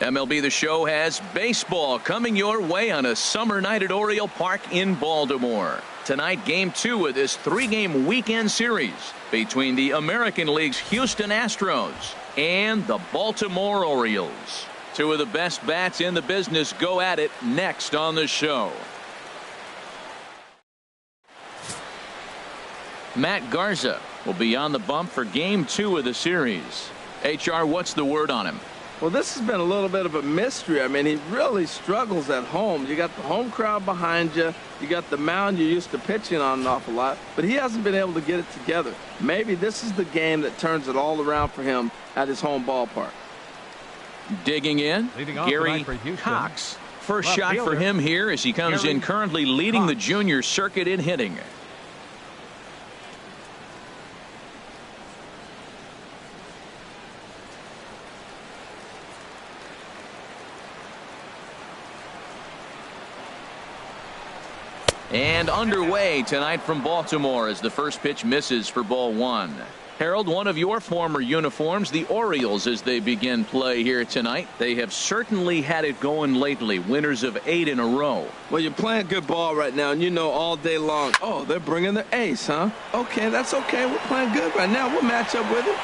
MLB The Show has baseball coming your way on a summer night at Oriole Park in Baltimore. Tonight, Game 2 of this 3-game weekend series between the American League's Houston Astros and the Baltimore Orioles. Two of the best bats in the business go at it next on the show. Matt Garza will be on the bump for Game 2 of the series. HR, what's the word on him? Well, this has been a little bit of a mystery. I mean, he really struggles at home. You got the home crowd behind you. You got the mound you're used to pitching on an awful lot. But he hasn't been able to get it together. Maybe this is the game that turns it all around for him at his home ballpark. Digging in, Gary Cox. First shot for him here as he comes in currently leading the junior circuit in hitting. And underway tonight from Baltimore as the first pitch misses for ball 1. Harold, one of your former uniforms, the Orioles, as they begin play here tonight. They have certainly had it going lately, winners of 8 in a row. Well, you're playing good ball right now, and you know all day long, oh, they're bringing their ace, huh? Okay, that's okay. We're playing good right now. We'll match up with them.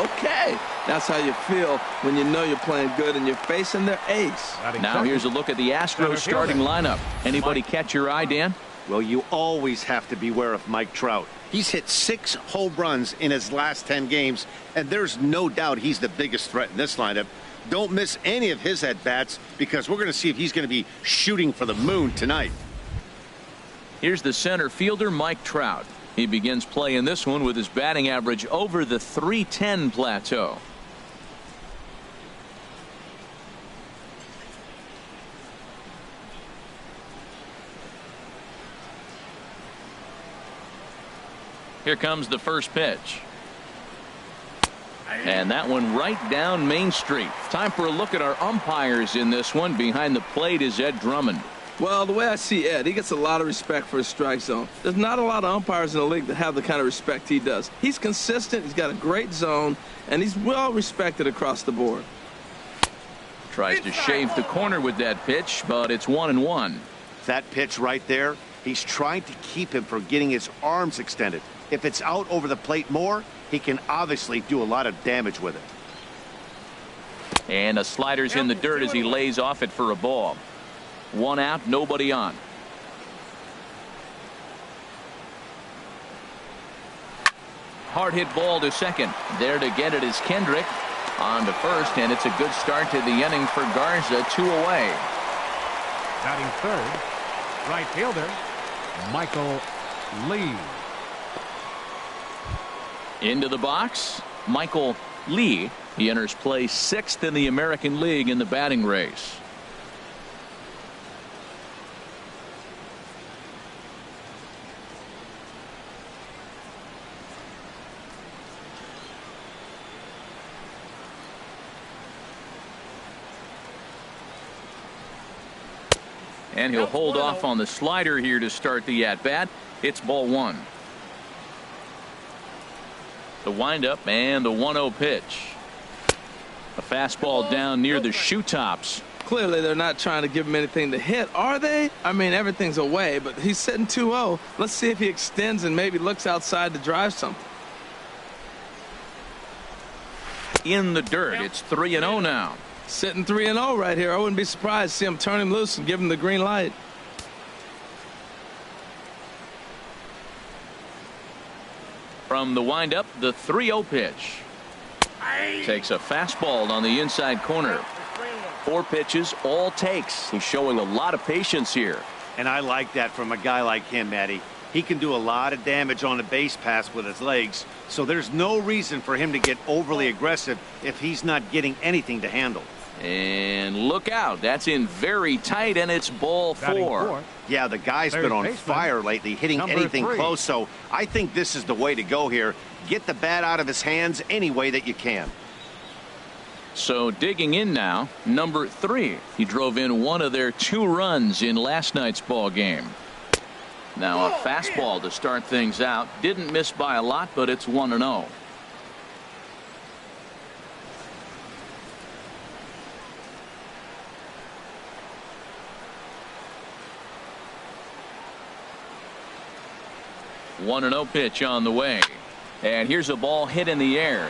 Okay. That's how you feel when you know you're playing good and you're facing their ace. Now here's a look at the Astros starting lineup. Anybody catch your eye, Dan? Well, you always have to beware of Mike Trout. He's hit 6 home runs in his last 10 games, and there's no doubt he's the biggest threat in this lineup. Don't miss any of his at-bats because we're going to see if he's going to be shooting for the moon tonight. Here's the center fielder, Mike Trout. He begins play in this one with his batting average over the .310 plateau. Here comes the first pitch. And that one right down Main Street. Time for a look at our umpires in this one. Behind the plate is Ed Drummond. Well, the way I see Ed, he gets a lot of respect for his strike zone. There's not a lot of umpires in the league that have the kind of respect he does. He's consistent, he's got a great zone, and he's well respected across the board. Tries to shave the corner with that pitch, but it's 1-1. That pitch right there, he's trying to keep him from getting his arms extended. If it's out over the plate more, he can obviously do a lot of damage with it. And a slider's in the dirt as he lays off it for a ball. 1 out, nobody on. Hard hit ball to second. There to get it is Kendrick. On to first, and it's a good start to the inning for Garza. 2 away. Batting third, right fielder, Michael Lee. Into the box, Michael Lee. He enters play 6th in the American League in the batting race. And he'll hold off on the slider here to start the at-bat. It's ball 1. The windup and the 1-0 pitch. A fastball down near the shoe tops. Clearly, they're not trying to give him anything to hit, are they? I mean, everything's away, but he's sitting 2-0. Let's see if he extends and maybe looks outside to drive something. In the dirt, it's 3-0 now. Sitting 3-0 right here. I wouldn't be surprised to see him turn him loose and give him the green light. From the windup, the 3-0 pitch. Takes a fastball on the inside corner. 4 pitches, all takes. He's showing a lot of patience here. And I like that from a guy like him, Matty. He can do a lot of damage on a base pass with his legs, so there's no reason for him to get overly aggressive if he's not getting anything to handle. And look out, that's in very tight, and it's ball 4. Yeah, the guy's been on fire lately, hitting anything close, so I think this is the way to go here. Get the bat out of his hands any way that you can. So digging in now, number 3. He drove in one of their 2 runs in last night's ball game. Now a fastball to start things out. Didn't miss by a lot, but it's 1-0. 1-0 pitch on the way. And here's a ball hit in the air.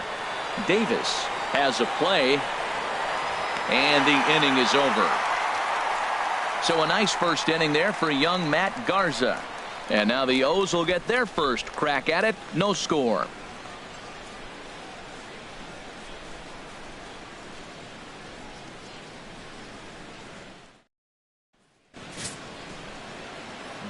Davis has a play. And the inning is over. So a nice first inning there for young Matt Garza. And now the O's will get their first crack at it. No score.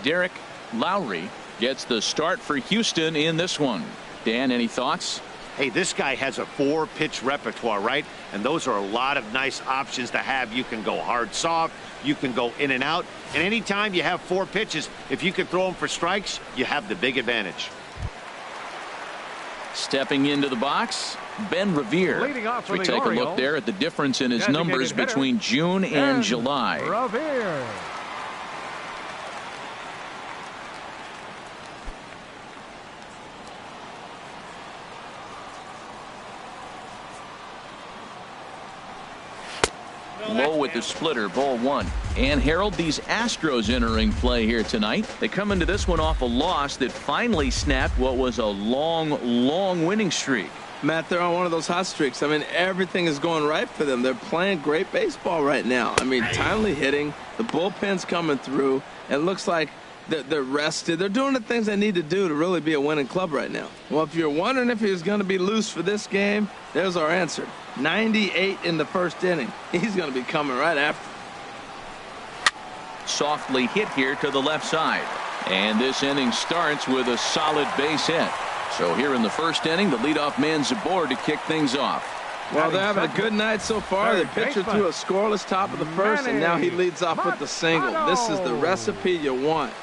Derek Lowry gets the start for Houston in this one. Dan, any thoughts? Hey, this guy has a 4-pitch repertoire, right? And those are a lot of nice options to have. You can go hard, soft. You can go in and out. And anytime you have 4 pitches, if you can throw them for strikes, you have the big advantage. Stepping into the box, Ben Revere. Leading off for We the take Orioles, a look there at the difference in his designated numbers hitter, between June and July. Revere. Low with the splitter, ball 1. And Harold, these Astros entering play here tonight. They come into this one off a loss that finally snapped what was a long winning streak. Matt, they're on one of those hot streaks. I mean, everything is going right for them. They're playing great baseball right now. I mean, timely hitting, the bullpen's coming through. It looks like they're rested. They're doing the things they need to do to really be a winning club right now. Well, if you're wondering if he was going to be loose for this game, there's our answer. 98 in the first inning. He's going to be coming right after. Softly hit here to the left side. And this inning starts with a solid base hit. So here in the first inning, the leadoff man's aboard to kick things off. Well, they're having a good night so far. The pitcher threw a scoreless top of the first, and now he leads off with the single. This is the recipe you want.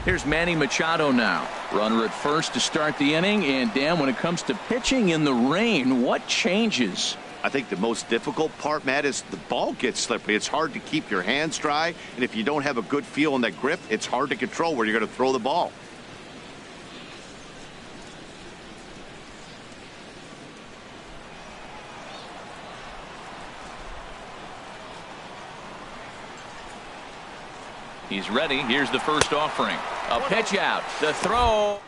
Here's Manny Machado now. Runner at first to start the inning. And Dan, when it comes to pitching in the rain, what changes? I think the most difficult part, Matt, is the ball gets slippery. It's hard to keep your hands dry. And if you don't have a good feel on that grip, it's hard to control where you're going to throw the ball. He's ready. Here's the first offering. A pitch out. The throw.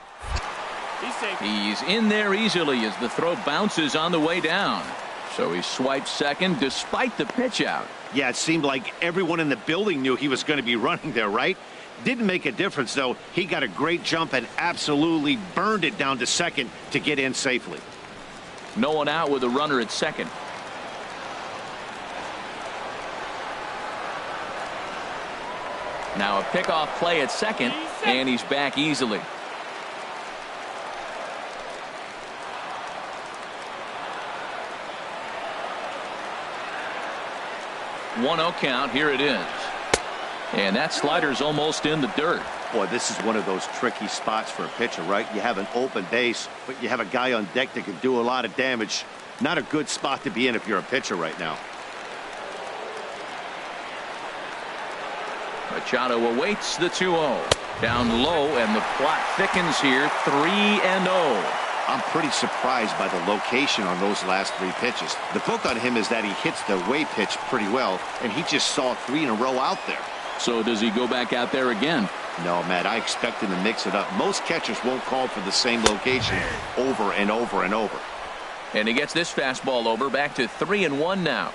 He's in there easily as the throw bounces on the way down. So he swipes second despite the pitch out. Yeah, it seemed like everyone in the building knew he was going to be running there, right? Didn't make a difference, though. He got a great jump and absolutely burned it down to second to get in safely. No one out with a runner at second. Now a pickoff play at second, and he's back easily. One-0 count. Here it is. And that slider's almost in the dirt. Boy, this is one of those tricky spots for a pitcher, right? You have an open base, but you have a guy on deck that can do a lot of damage. Not a good spot to be in if you're a pitcher right now. Machado awaits the 2-0. Down low, and the plot thickens here. 3-0. I'm pretty surprised by the location on those last 3 pitches. The book on him is that he hits the way pitch pretty well, and he just saw 3 in a row out there. So does he go back out there again? No, Matt, I expect him to mix it up. Most catchers won't call for the same location over and over and over. And he gets this fastball over. Back to 3-1 now.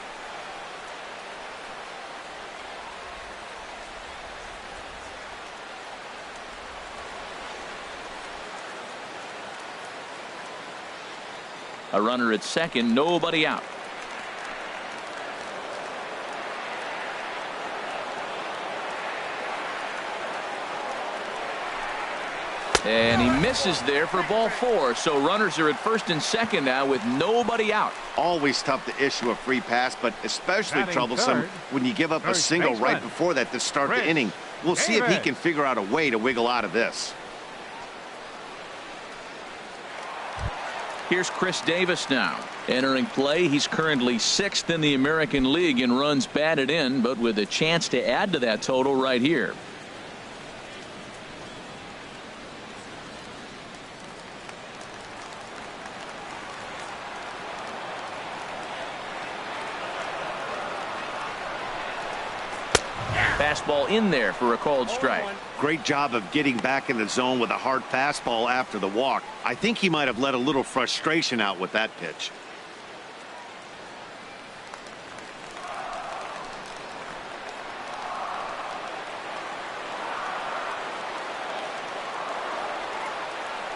A runner at second, nobody out. And he misses there for ball 4. So runners are at first and second now with nobody out. Always tough to issue a free pass, but especially troublesome when you give up a single right before that to start the inning. We'll see if he can figure out a way to wiggle out of this. Here's Chris Davis now. Entering play, he's currently 6th in the American League in runs batted in, but with a chance to add to that total right here. fastball in there for a called strike. Great job of getting back in the zone with a hard fastball after the walk. I think he might have let a little frustration out with that pitch.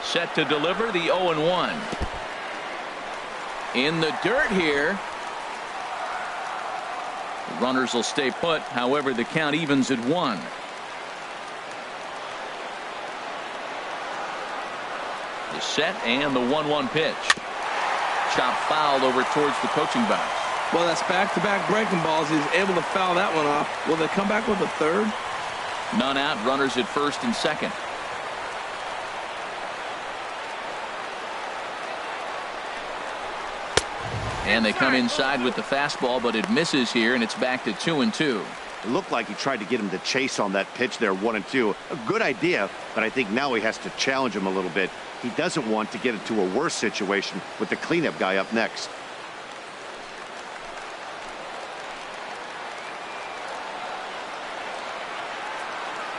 Set to deliver the 0-1. In the dirt here. The runners will stay put. However, the count evens at 1. The set and the 1-1 pitch. Chop fouled over towards the coaching box. Well, that's back-to-back breaking balls. He's able to foul that one off. Will they come back with a third? None out. Runners at first and second. And they come inside with the fastball, but it misses here, and it's back to 2-2. It looked like he tried to get him to chase on that pitch there, 1-2. A good idea, but I think now he has to challenge him a little bit. He doesn't want to get into a worse situation with the cleanup guy up next.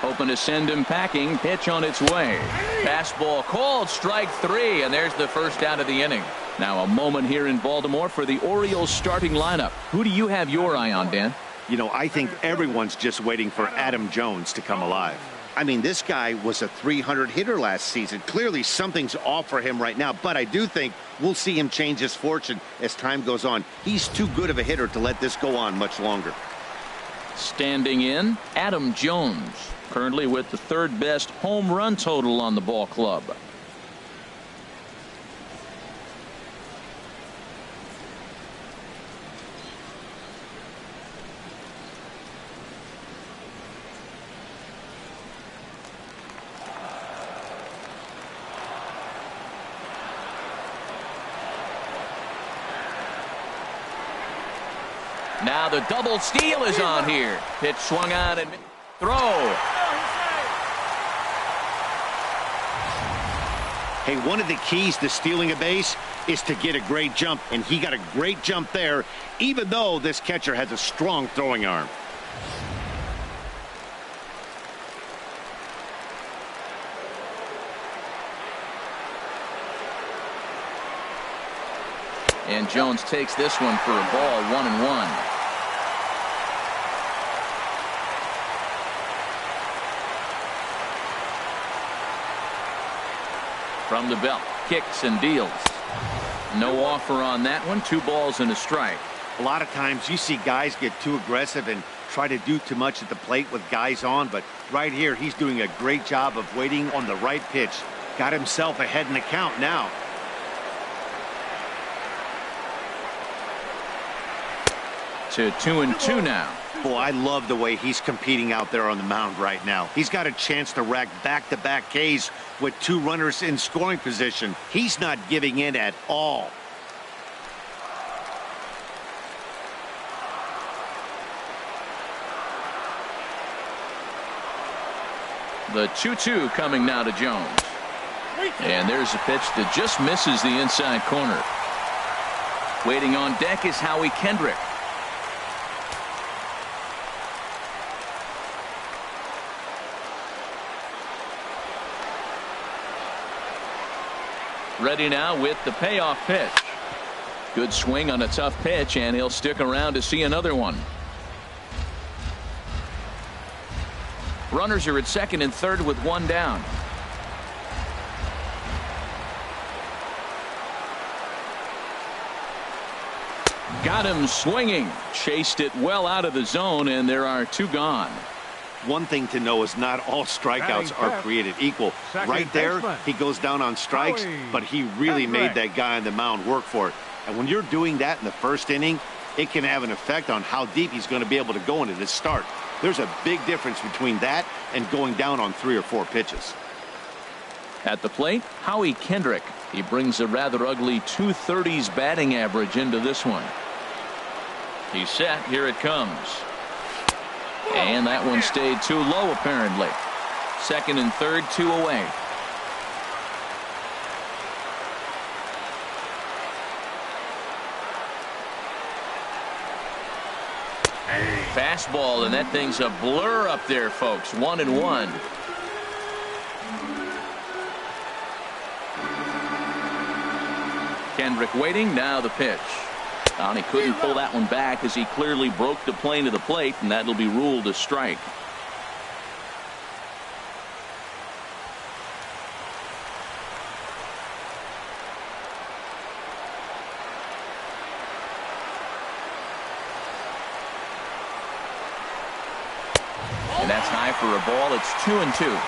Hoping to send him packing. Pitch on its way. Fastball called, strike 3, and there's the first out of the inning. Now a moment here in Baltimore for the Orioles starting lineup. Who do you have your eye on, Dan? You know, I think everyone's just waiting for Adam Jones to come alive. I mean, this guy was a 300 hitter last season. Clearly something's off for him right now, but I do think we'll see him change his fortune as time goes on. He's too good of a hitter to let this go on much longer. Standing in, Adam Jones, currently with the third best home run total on the ball club. Now the double steal is on here. Pitch swung on and throw. Hey, one of the keys to stealing a base is to get a great jump, and he got a great jump there, even though this catcher has a strong throwing arm. And Jones takes this one for a ball, 1-1. From the belt, kicks and deals. No offer on that one. 2 balls and a strike. A lot of times you see guys get too aggressive and try to do too much at the plate with guys on, but right here he's doing a great job of waiting on the right pitch. Got himself ahead in the count now. To 2-2 now. Boy, I love the way he's competing out there on the mound right now. He's got a chance to rack back-to-back Ks with 2 runners in scoring position. He's not giving in at all. The 2-2 coming now to Jones. And there's a pitch that just misses the inside corner. Waiting on deck is Howie Kendrick. Ready now with the payoff pitch. Good swing on a tough pitch, and he'll stick around to see another one. Runners are at second and third with 1 down. Got him swinging. Chased it well out of the zone, and there are 2 gone. One thing to know is not all strikeouts are created equal. Right there, he goes down on strikes, but he really made that guy on the mound work for it. And when you're doing that in the first inning, it can have an effect on how deep he's going to be able to go into this start. There's a big difference between that and going down on 3 or 4 pitches. At the plate, Howie Kendrick. He brings a rather ugly 230s batting average into this one. He's set. Here it comes. And that one stayed too low, apparently. Second and third, 2 away. Fastball, and that thing's a blur up there, folks. 1-1. Kendrick waiting. Now the pitch. And he couldn't pull that one back as he clearly broke the plane to the plate, and that'll be ruled a strike. And that's high for a ball. It's 2-2.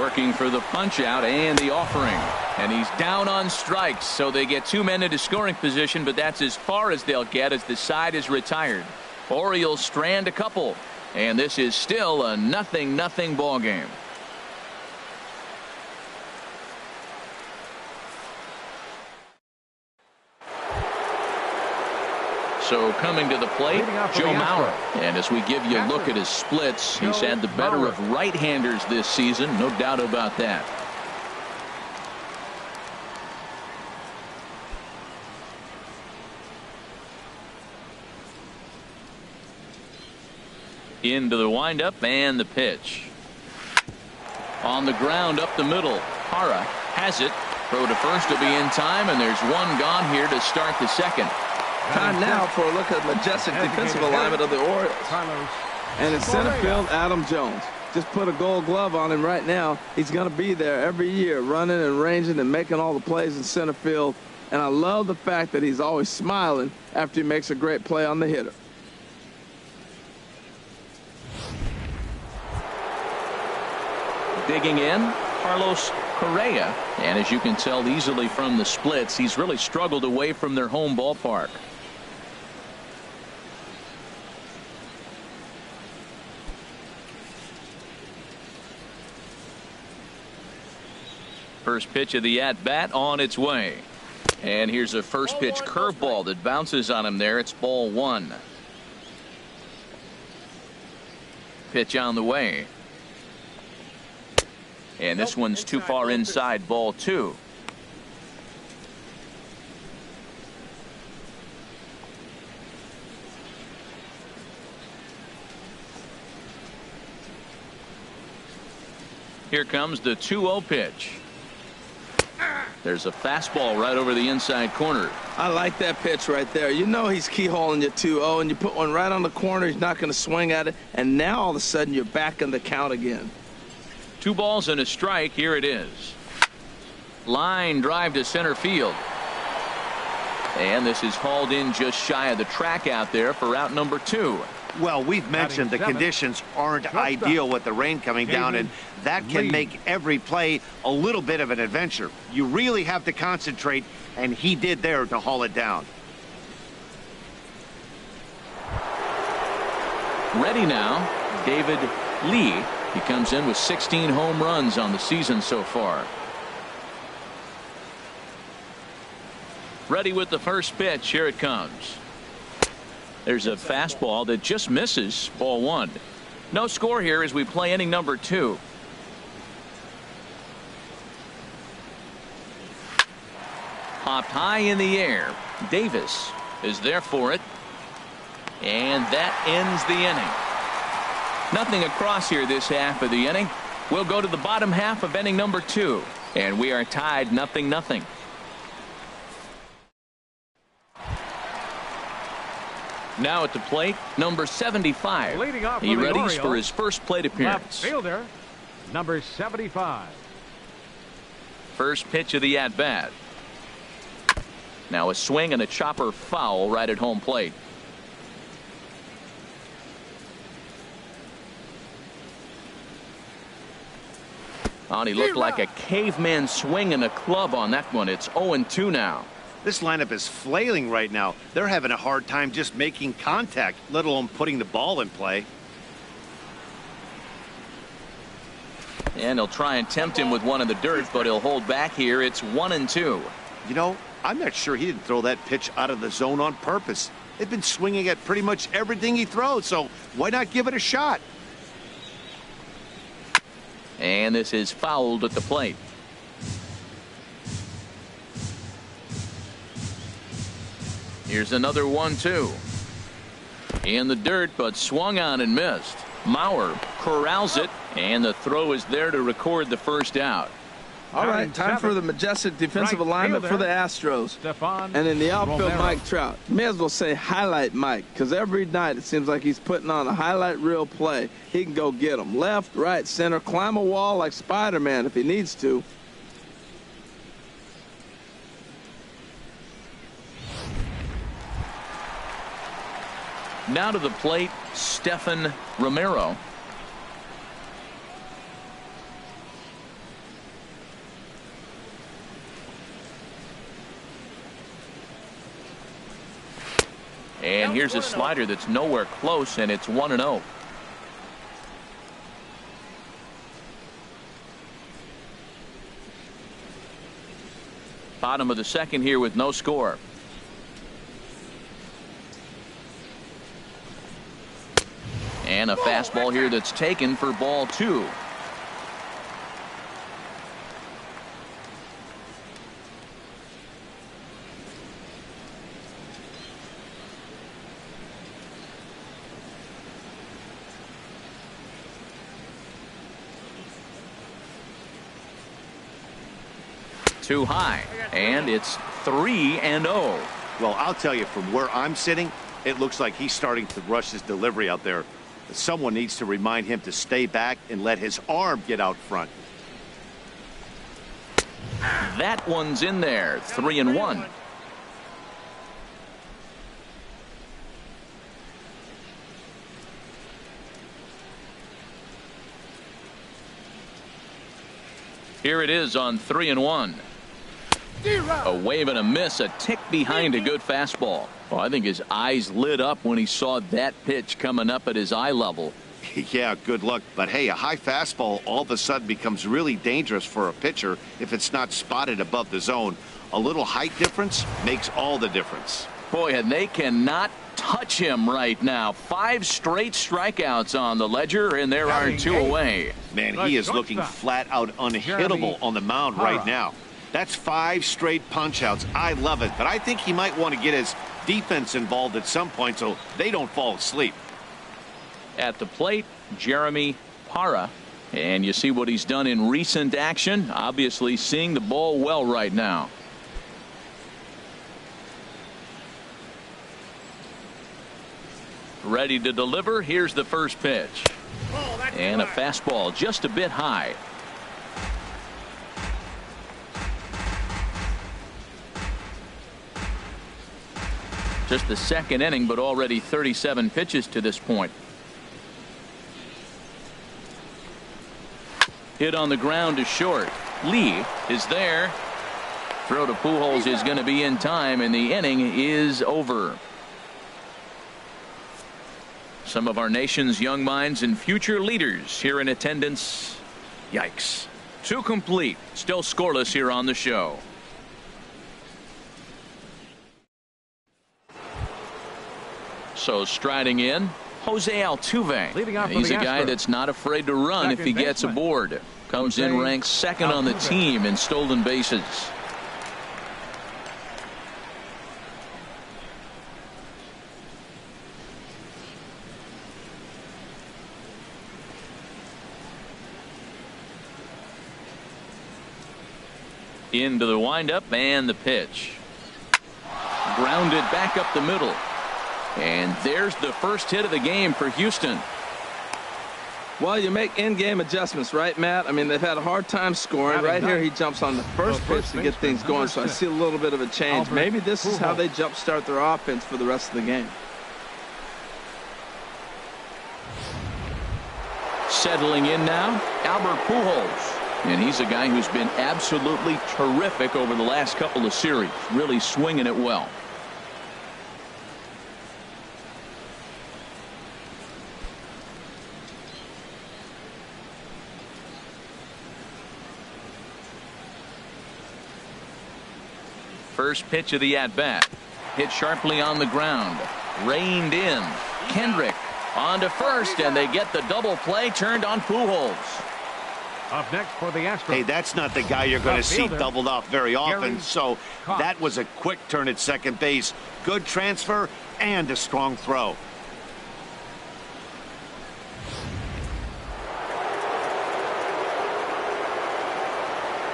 Working for the punch out and the offering. And he's down on strikes, so they get 2 men into scoring position, but that's as far as they'll get as the side is retired. Orioles strand a couple, and this is still a 0-0 ball game. So coming to the plate, Joe Mauer. And as we give you a look at his splits, he's had the better of right-handers this season, no doubt about that. Into the windup and the pitch. On the ground up the middle. Hara has it. Throw to first will be in time, and there's one gone here to start the second. Time now for a look at the majestic defensive alignment of the Orioles. And in center field, Adam Jones. Just put a gold glove on him right now. He's going to be there every year, running and ranging and making all the plays in center field. And I love the fact that he's always smiling after he makes a great play on the hitter. Digging in, Carlos Correa. And as you can tell easily from the splits, he's really struggled away from their home ballpark. First pitch of the at-bat on its way. And here's a first pitch curveball that bounces on him there. It's ball 1. Pitch on the way. And this one's too far inside, ball 2. Here comes the 2-0 pitch. There's a fastball right over the inside corner. I like that pitch right there. You know he's keyholing your 2-0, and you put one right on the corner. He's not going to swing at it. And now all of a sudden you're back in the count again. 2 balls and a strike. Here it is. Line drive to center field. And this is hauled in just shy of the track out there for out number 2. Well, we've mentioned the conditions aren't ideal with the rain coming down, and that can make every play a little bit of an adventure. You really have to concentrate, and he did there to haul it down. Ready now, David Lee. He comes in with 16 home runs on the season so far. Ready with the first pitch. Here it comes. There's a fastball that just misses, ball 1. No score here as we play inning number 2. Popped high in the air. Davis is there for it. And that ends the inning. Nothing across here this half of the inning. We'll go to the bottom half of inning number 2. And we are tied 0-0. Now at the plate, number 75. He readies for his first plate appearance. Left fielder, number 75. First pitch of the at-bat. Now a swing and a chopper foul right at home plate. Oh, he looked like a caveman swinging a club on that one. It's 0-2 now. This lineup is flailing right now. They're having a hard time just making contact, let alone putting the ball in play. And he'll try and tempt him with one in the dirt, but he'll hold back here. It's 1-2. You know, I'm not sure he didn't throw that pitch out of the zone on purpose. They've been swinging at pretty much everything he throws, so why not give it a shot? And this is fouled at the plate. Here's another 1-2. In the dirt, but swung on and missed. Mauer corrals it, and the throw is there to record the first out. All right, time for the majestic defensive alignment for the Astros. And in the outfield, Mike Trout. May as well say highlight Mike, because every night it seems like he's putting on a highlight reel play. He can go get them left, right, center, climb a wall like Spider-Man if he needs to. Now to the plate, Stephan Romero. And here's a slider that's nowhere close, and it's 1-0. Bottom of the second here with no score. And a fastball here that's taken for ball 2. Too high, and it's 3-0. Well, I'll tell you, from where I'm sitting, it looks like he's starting to rush his delivery out there. Someone needs to remind him to stay back and let his arm get out front. That one's in there. 3-1. Here it is on 3-1. A wave and a miss, a tick behind a good fastball. Well, I think his eyes lit up when he saw that pitch coming up at his eye level. Yeah, good luck. But hey, a high fastball all of a sudden becomes really dangerous for a pitcher if it's not spotted above the zone. A little height difference makes all the difference. Boy, and they cannot touch him right now. 5 straight strikeouts on the ledger, and there are 2 away. Man, he is looking flat out unhittable on the mound right now. That's 5 straight punch-outs. I love it, but I think he might want to get his defense involved at some point so they don't fall asleep. At the plate, Jeremy Parra. And you see what he's done in recent action. Obviously seeing the ball well right now. Ready to deliver. Here's the first pitch. And a fastball just a bit high. Just the second inning, but already 37 pitches to this point. Hit on the ground to short. Lee is there. Throw to Pujols is going to be in time, and the inning is over. Some of our nation's young minds and future leaders here in attendance. Yikes. 2 complete. Still scoreless here on the show. So striding in, Jose Altuve. He's a guy that's not afraid to run if he gets aboard. Comes in ranked second on the team in stolen bases. Into the windup and the pitch. Grounded back up the middle. And there's the first hit of the game for Houston. Well, you make in-game adjustments, right, Matt? I mean, they've had a hard time scoring. Right here, he jumps on the first pitch to get things going, so I see a little bit of a change. Maybe this is how they jumpstart their offense for the rest of the game. Settling in now, Albert Pujols. And he's a guy who's been absolutely terrific over the last couple of series. Really swinging it well. First pitch of the at-bat. Hit sharply on the ground. Reined in. Kendrick on to first, and they get the double play turned on Pujols. Up next for the Astros. Hey, that's not the guy you're going to see doubled off very often. So Cox. that was a quick turn at second base. Good transfer and a strong throw.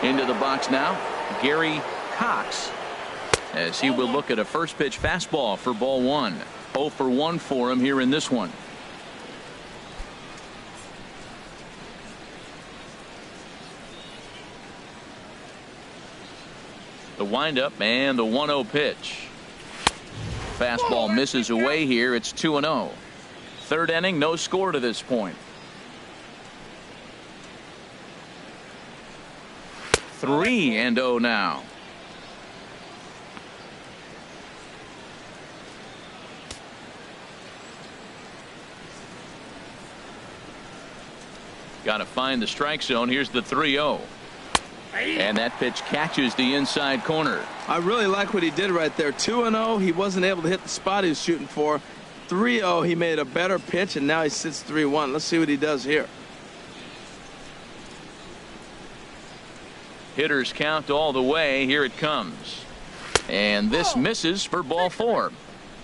Into the box now, Gary Cox, as he will look at a first pitch fastball for ball one. 0 for 1 for him here in this one. The windup and the 1-0 pitch. Fastball misses away here. It's 2-0. Third inning, no score to this point. 3-0 now. Got to find the strike zone. Here's the 3-0. And that pitch catches the inside corner. I really like what he did right there. 2-0. He wasn't able to hit the spot he was shooting for. 3-0. He made a better pitch, and now he sits 3-1. Let's see what he does here. Hitters count all the way. Here it comes. And this misses for ball 4.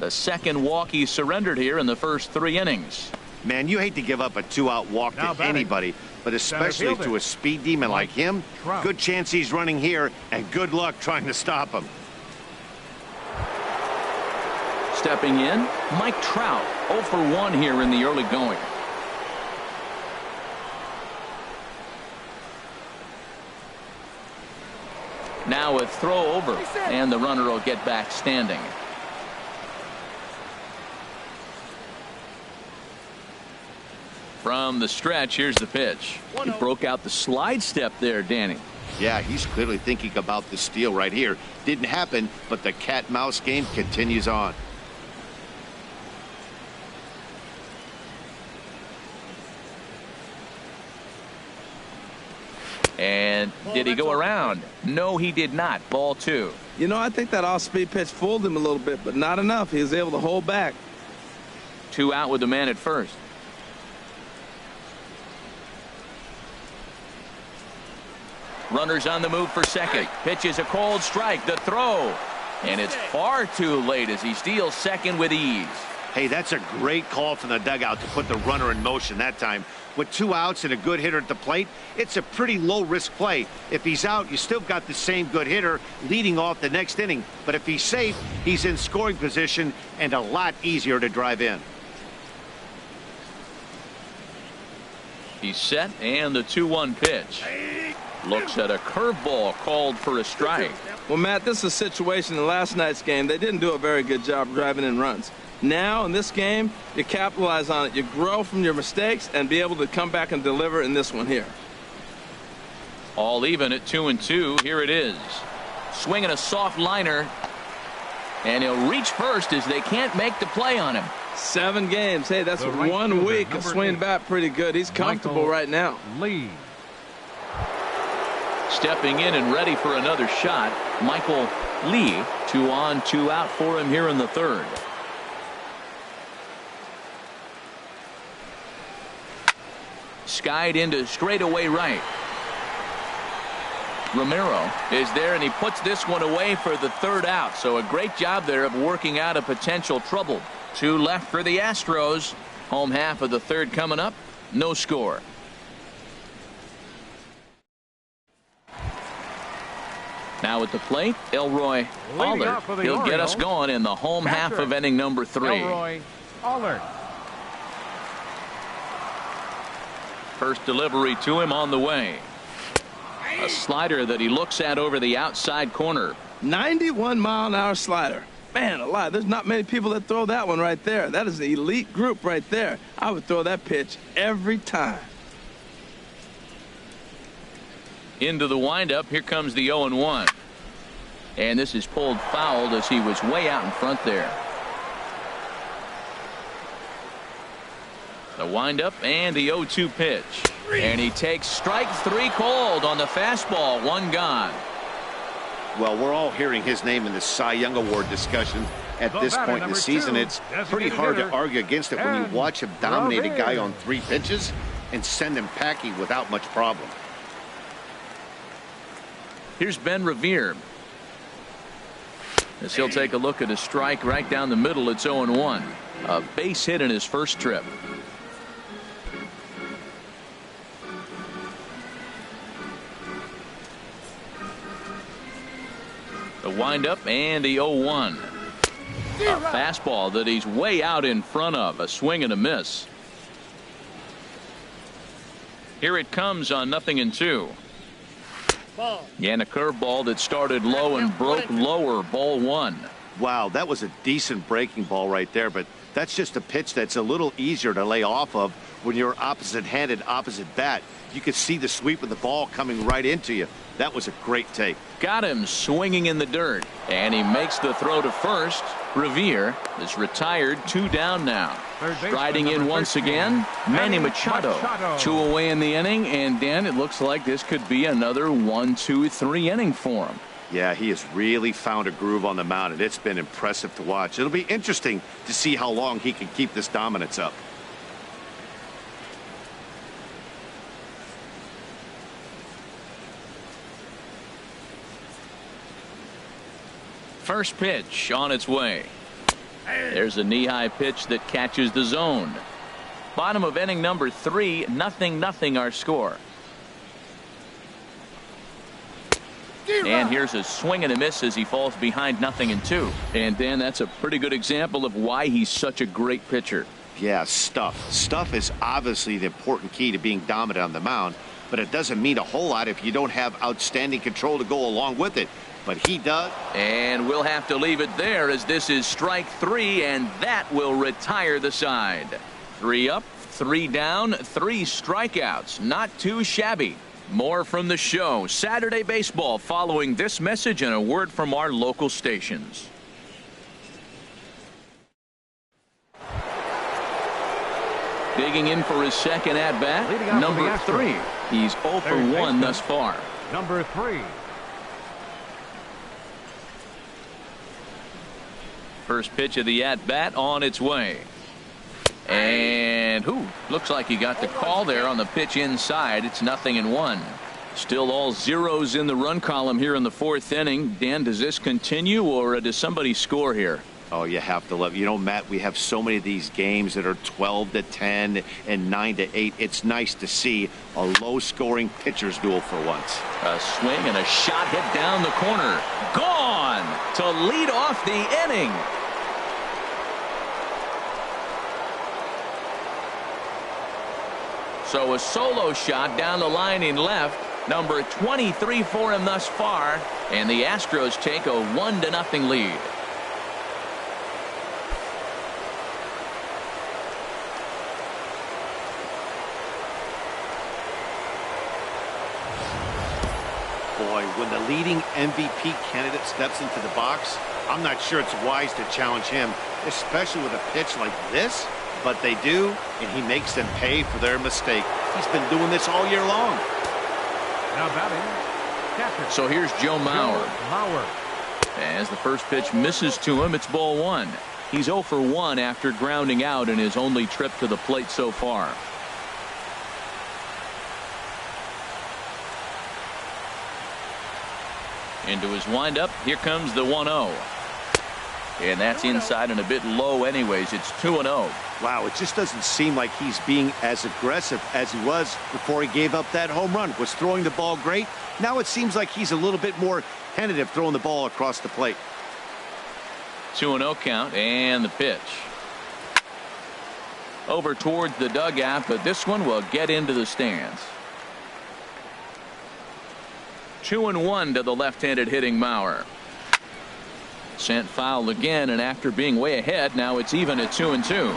The second walk he surrendered here in the first 3 innings. Man, you hate to give up a 2-out walk to anybody, but especially to a speed demon like him. Good chance he's running here, and good luck trying to stop him. Stepping in, Mike Trout. 0 for 1 here in the early going. Now a throw over, and the runner will get back standing. From the stretch, here's the pitch. He broke out the slide step there, Danny. Yeah, he's clearly thinking about the steal right here. Didn't happen, but the cat-mouse game continues on. And did he go around? No, he did not. Ball 2. You know, I think that off-speed pitch fooled him a little bit, but not enough. He was able to hold back. 2 out with the man at first. Runners on the move for second. Pitch is a cold strike. The throw. And it's far too late as he steals second with ease. Hey, that's a great call from the dugout to put the runner in motion that time. With 2 outs and a good hitter at the plate, it's a pretty low-risk play. If he's out, you still got the same good hitter leading off the next inning. But if he's safe, he's in scoring position and a lot easier to drive in. He's set, and the 2-1 pitch. Looks at a curveball called for a strike. Well, Matt, this is a situation in last night's game. They didn't do a very good job driving in runs. Now, in this game, you capitalize on it. You grow from your mistakes and be able to come back and deliver in this one here. All even at 2-2. Here it is. Swinging a soft liner. And he'll reach first as they can't make the play on him. 7 games. Hey, that's 1 week of swinging back pretty good. He's comfortable right now. Lee. Stepping in and ready for another shot, Michael Lee. 2 on, 2 out for him here in the 3rd. Skied into straightaway right. Romero is there, and he puts this one away for the 3rd out. So a great job there of working out a potential trouble. 2 left for the Astros. Home half of the 3rd coming up. No score. Now at the plate, Elroy Allard. He'll get us going in the home half of inning number 3. Elroy Allard. First delivery to him on the way. A slider that he looks at over the outside corner. 91-mile-an-hour slider. Man alive, there's not many people that throw that one right there. That is an elite group right there. I would throw that pitch every time. Into the windup. Here comes the 0-1. And this is pulled fouled as he was way out in front there. The windup and the 0-2 pitch. And he takes strike 3 called on the fastball. 1 gone. Well, we're all hearing his name in the Cy Young Award discussion at this point in the season. It's pretty hard to argue against it when you watch him dominate a guy on 3 pitches and send him packing without much problem. Here's Ben Revere. As he'll take a look at a strike right down the middle. It's 0-1. A base hit in his first trip. The windup and the 0-1. A fastball that he's way out in front of. A swing and a miss. Here it comes on 0-2. And a curveball that started low and broke lower. Ball 1. Wow, that was a decent breaking ball right there, but that's just a pitch that's a little easier to lay off of when you're opposite-handed, opposite bat. You could see the sweep of the ball coming right into you. That was a great take. Got him swinging in the dirt, and he makes the throw to first. Revere is retired. 2 down now. Striding in once again, Manny Machado. 2 away in the inning, and Dan, it looks like this could be another 1, 2, 3 inning for him. Yeah, he has really found a groove on the mound, and it's been impressive to watch. It'll be interesting to see how long he can keep this dominance up. First pitch on its way. There's a knee-high pitch that catches the zone. Bottom of inning number 3, 0-0 our score. And here's a swing and a miss as he falls behind 0-2. And Dan, that's a pretty good example of why he's such a great pitcher. Yeah, stuff. Stuff is obviously the important key to being dominant on the mound, but it doesn't mean a whole lot if you don't have outstanding control to go along with it. But he does. And we'll have to leave it there as this is strike 3, and that will retire the side. 3 up, 3 down, 3 strikeouts. Not too shabby. More from the show. Saturday Baseball following this message and a word from our local stations. Digging in for his second at-bat, number 3. He's 0 for 1 thus far. Number 3. First pitch of the at-bat on its way. And looks like he got the call there on the pitch inside. It's 0-1. Still all zeros in the run column here in the 4th inning. Dan, does this continue, or does somebody score here? Oh, you have to love. You know, Matt, we have so many of these games that are 12-10 and 9-8. It's nice to see a low-scoring pitcher's duel for once. A swing and a shot hit down the corner. Gone to lead off the inning. So a solo shot down the line in left. Number 23 for him thus far. And the Astros take a 1-0 lead. Boy, when the leading MVP candidate steps into the box, I'm not sure it's wise to challenge him, especially with a pitch like this. But they do, and he makes them pay for their mistake. He's been doing this all year long. Now batting, catcher. So here's Joe Mauer. As the first pitch misses to him, it's ball 1. He's 0 for 1 after grounding out in his only trip to the plate so far. Into his windup. Here comes the 1-0. And that's inside and a bit low anyways. It's 2-0. Wow, it just doesn't seem like he's being as aggressive as he was before he gave up that home run. Was throwing the ball great. Now it seems like he's a little bit more tentative throwing the ball across the plate. 2-0 count and the pitch. Over towards the dugout, but this one will get into the stands. 2-1 to the left-handed hitting Mauer. Sent foul again, and after being way ahead, now it's even at 2-2.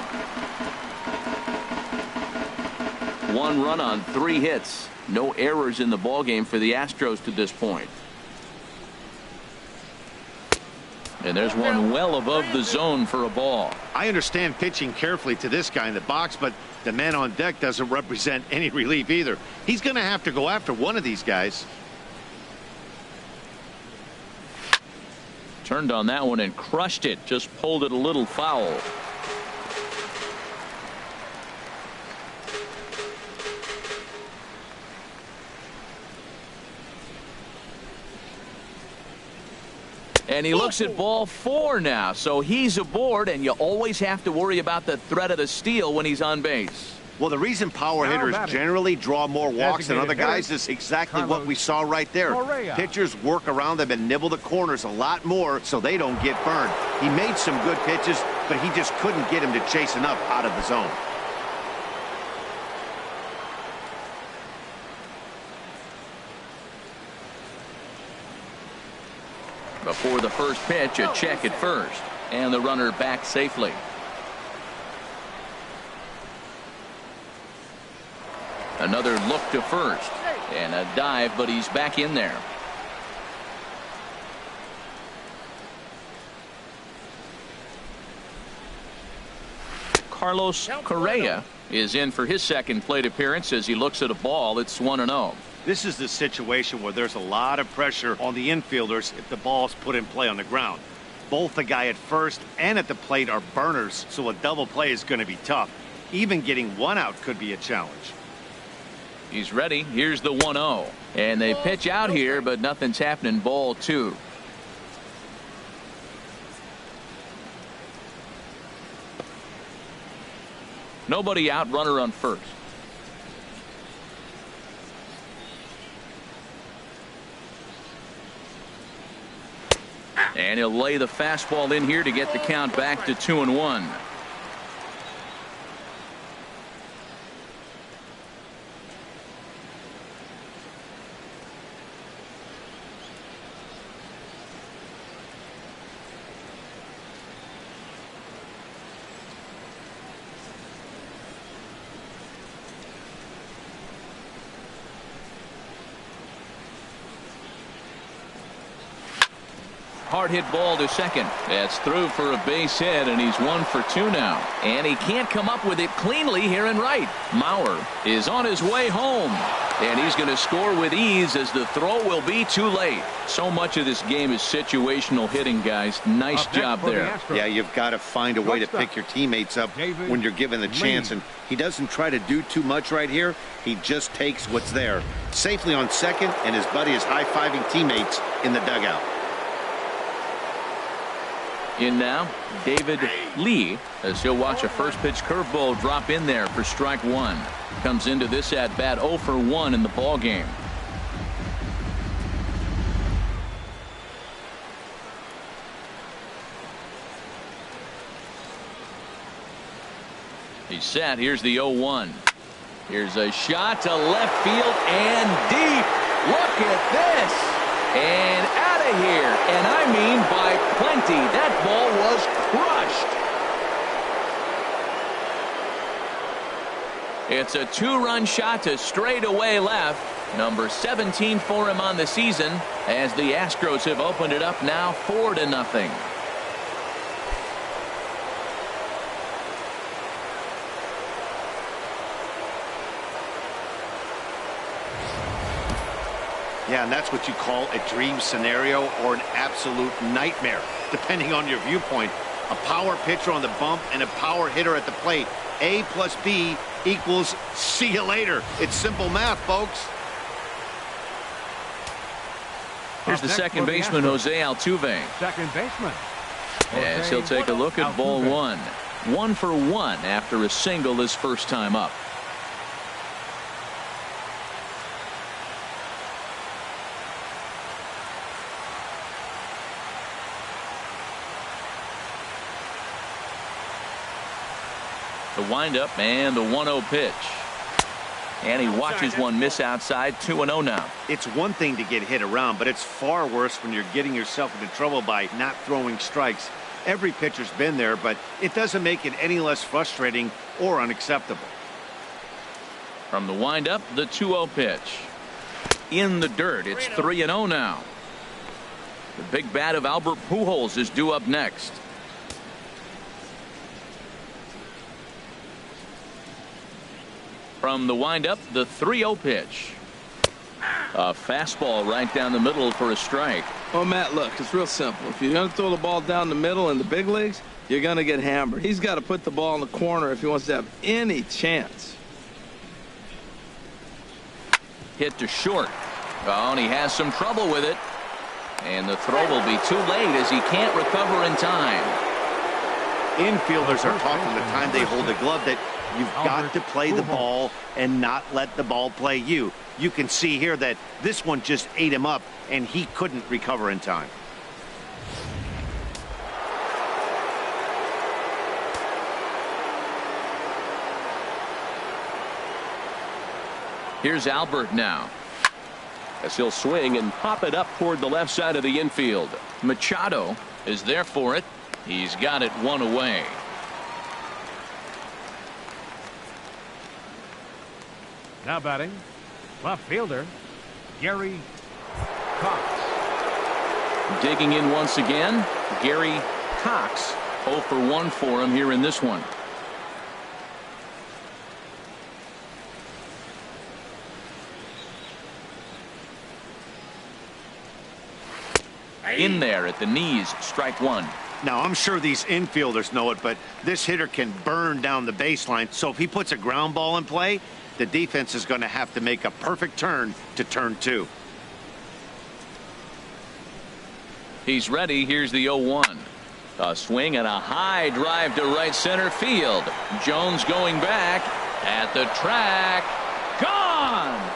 1 run on 3 hits. No errors in the ballgame for the Astros to this point. And there's one well above the zone for a ball. I understand pitching carefully to this guy in the box, but the man on deck doesn't represent any relief either. He's going to have to go after one of these guys. Turned on that one and crushed it. Just pulled it a little foul. And he looks at ball 4 now, so he's aboard, and you always have to worry about the threat of the steal when he's on base. Well, the reason power hitters generally draw more walks than other guys is exactly what we saw right there. Pitchers work around them and nibble the corners a lot more so they don't get burned. He made some good pitches, but he just couldn't get him to chase enough out of the zone. Before the first pitch, a check at first, and the runner back safely. Another look to first, and a dive, but he's back in there. Carlos Correa is in for his second plate appearance as he looks at a ball. It's 1-0. This is the situation where there's a lot of pressure on the infielders if the ball's put in play on the ground. Both the guy at first and at the plate are burners, so a double play is going to be tough. Even getting one out could be a challenge. He's ready. Here's the 1-0. And they pitch out here, but nothing's happening. Ball 2. Nobody out, runner on first. And he'll lay the fastball in here to get the count back to 2-1. Hard hit ball to second. That's through for a base hit, and he's 1 for 2 now. And he can't come up with it cleanly here in right. Mauer is on his way home, and he's going to score with ease as the throw will be too late. So much of this game is situational hitting, guys. Nice job there. Yeah, you've got to find a way to pick your teammates up when you're given the chance, and he doesn't try to do too much right here. He just takes what's there. Safely on second, and his buddy is high-fiving teammates in the dugout. In now, David Lee, as he'll watch a first pitch curveball drop in there for strike 1. Comes into this at bat 0 for 1 in the ball game. He's set. Here's the 0-1. Here's a shot to left field and deep. Look at this. And out of here. And I mean by plenty. That ball was crushed. It's a 2-run shot to straightaway left. Number 17 for him on the season as the Astros have opened it up now 4-0. Yeah, and that's what you call a dream scenario or an absolute nightmare, depending on your viewpoint. A power pitcher on the bump and a power hitter at the plate. A plus B equals see you later. It's simple math, folks. Here's the second baseman, Jose Altuve. Second baseman. As he'll take a look at ball 1. 1 for 1 after a single his first time up. The windup and the 1-0 pitch. And he watches one miss outside. 2-0 now. It's one thing to get hit around, but it's far worse when you're getting yourself into trouble by not throwing strikes. Every pitcher's been there, but it doesn't make it any less frustrating or unacceptable. From the windup, the 2-0 pitch. In the dirt. It's 3-0 now. The big bat of Albert Pujols is due up next. From the windup, the 3-0 pitch. A fastball right down the middle for a strike. Oh, Matt, look, it's real simple. If you're going to throw the ball down the middle in the big leagues, you're going to get hammered. He's got to put the ball in the corner if he wants to have any chance. Hit to short. Oh, and he has some trouble with it. And the throw will be too late as he can't recover in time. Infielders are taught from the time they hold the glove that you've got to play the ball and not let the ball play you. You can see here that this one just ate him up, and he couldn't recover in time. Here's Albert now. As he'll swing and pop it up toward the left side of the infield. Machado is there for it. He's got it one away. Now batting, left fielder, Gary Cox. Digging in once again, Gary Cox. 0 for 1 for him here in this one. In there at the knees, strike one. Now, I'm sure these infielders know it, but this hitter can burn down the baseline. So if he puts a ground ball in play, the defense is going to have to make a perfect turn to turn two. He's ready. Here's the 0-1. A swing and a high drive to right center field. Jones going back at the track. Gone!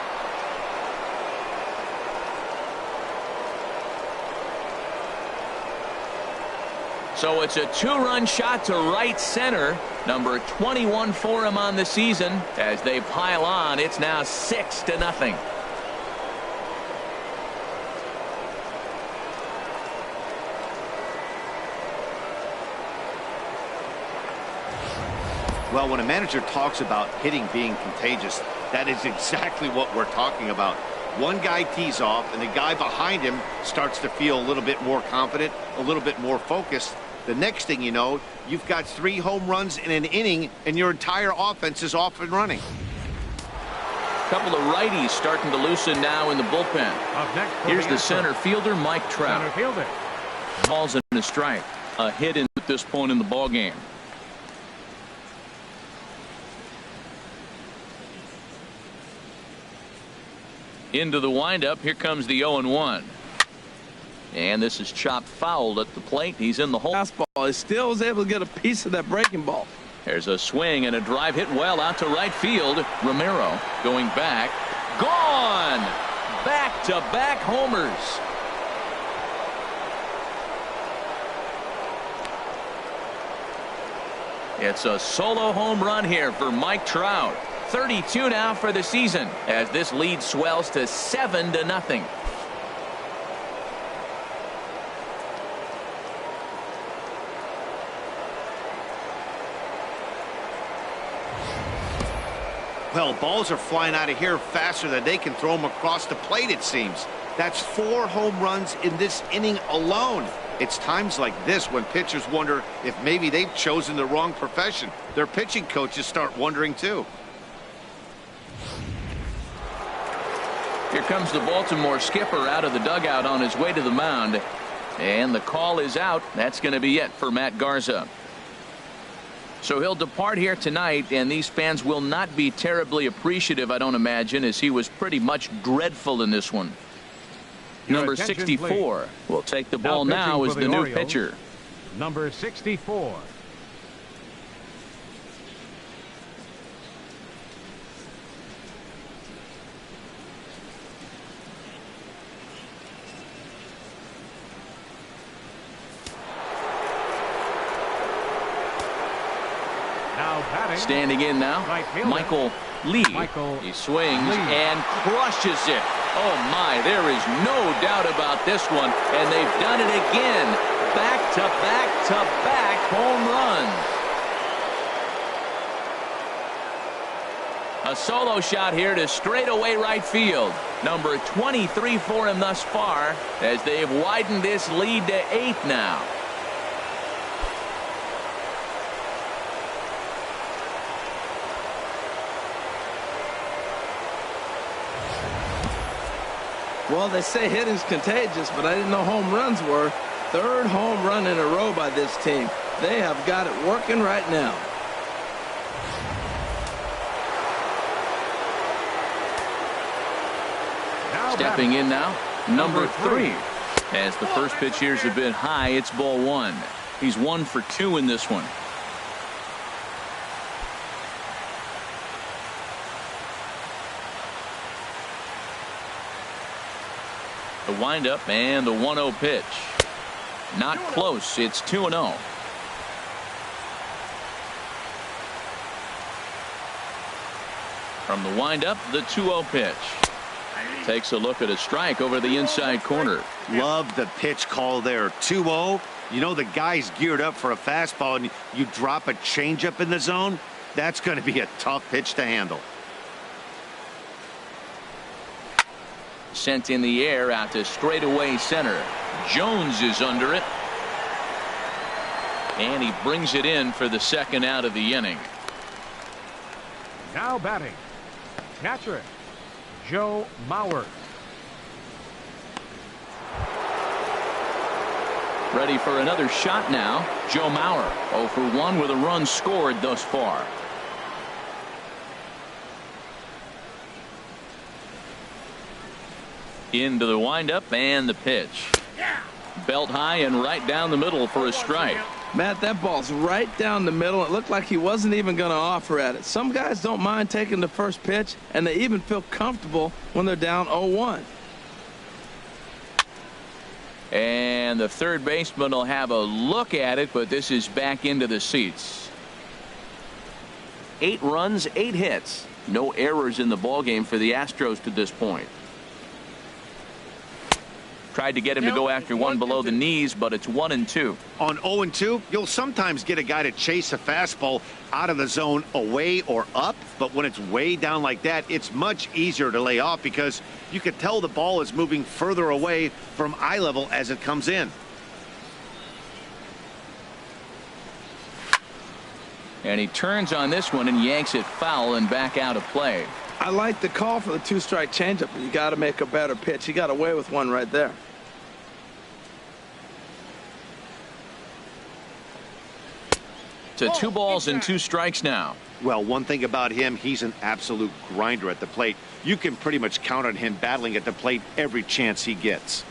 So it's a 2-run shot to right center. Number 21 for him on the season. As they pile on, it's now 6-0. Well, when a manager talks about hitting being contagious, that is exactly what we're talking about. One guy tees off, and the guy behind him starts to feel a little bit more confident, a little bit more focused. The next thing you know, you've got 3 home runs in an inning, and your entire offense is off and running. Couple of righties starting to loosen now in the bullpen. Up next, here's the center fielder, Mike Trout. Center fielder. Balls in a strike. A hit in at this point in the ball game. Into the windup. Here comes the 0-1. And this is chopped foul at the plate. He's in the hole. Fastball. He still was able to get a piece of that breaking ball. There's a swing and a drive hit well out to right field. Romero going back. Gone! Back-to-back homers. It's a solo home run here for Mike Trout. 32 now for the season as this lead swells to 7-0. Well, balls are flying out of here faster than they can throw them across the plate, it seems. That's 4 home runs in this inning alone. It's times like this when pitchers wonder if maybe they've chosen the wrong profession. Their pitching coaches start wondering too. Here comes the Baltimore skipper out of the dugout on his way to the mound. And the call is out. That's going to be it for Matt Garza. So he'll depart here tonight, and these fans will not be terribly appreciative, I don't imagine, as he was pretty much dreadful in this one. Number 64 will take the ball now as the new Orioles, pitcher. Number 64. Standing in now, Michael Lee. He swings and crushes it. Oh my, there is no doubt about this one, and they've done it again. Back-to-back-to-back home runs. A solo shot here to straightaway right field. Number 23 for him thus far, as they've widened this lead to 8 now. Well, they say hitting's contagious, but I didn't know home runs were. 3rd home run in a row by this team. They have got it working right now. Stepping in now, number 3. As the first pitch here's a bit high, it's ball one. He's 1 for 2 in this one. The windup and the 1-0 pitch. Not close. It's 2-0. From the windup, the 2-0 pitch. Takes a look at a strike over the inside corner. Love the pitch call there. 2-0. You know the guy's geared up for a fastball, and you drop a changeup in the zone. That's going to be a tough pitch to handle. Sent in the air out to straightaway center. Jones is under it. And he brings it in for the second out of the inning. Now batting, catcher, Joe Mauer. Ready for another shot now. Joe Mauer 0 for 1 with a run scored thus far. Into the windup and the pitch. Belt high and right down the middle for a strike. Matt, that ball's right down the middle. It looked like he wasn't even going to offer at it. Some guys don't mind taking the first pitch, and they even feel comfortable when they're down 0-1. And the third baseman will have a look at it, but this is back into the seats. 8 runs, 8 hits. No errors in the ballgame for the Astros to this point. Tried to get him to go after one below the knees, but it's 1-2. On 0-2, you'll sometimes get a guy to chase a fastball out of the zone away or up, but when it's way down like that, it's much easier to lay off because you can tell the ball is moving further away from eye level as it comes in. And he turns on this one and yanks it foul and back out of play. I like the call for the 2-strike changeup, but you got to make a better pitch. He got away with one right there. To 2 balls and 2 strikes now. Well, one thing about him, he's an absolute grinder at the plate. You can pretty much count on him battling at the plate every chance he gets.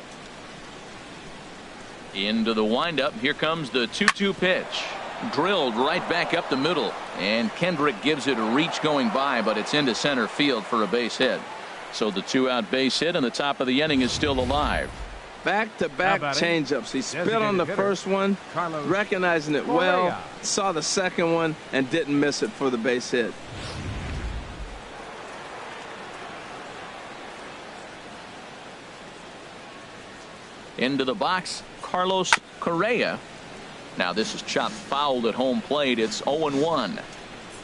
Into the windup. Here comes the 2-2 pitch. Drilled right back up the middle, and Kendrick gives it a reach going by, but it's into center field for a base hit. So the 2-out base hit and the top of the inning is still alive. Back-to-back changeups. He spit on the first one, recognizing it well, saw the second one, and didn't miss it for the base hit. Into the box, Carlos Correa. Now this is chopped fouled at home plate. It's 0-1.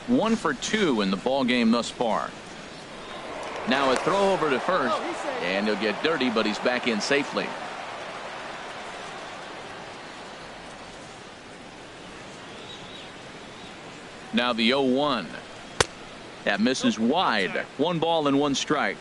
1 for 2 in the ball game thus far. Now a throw over to first, and he'll get dirty, but he's back in safely. Now the 0-1. That misses wide. 1 ball and 1 strike.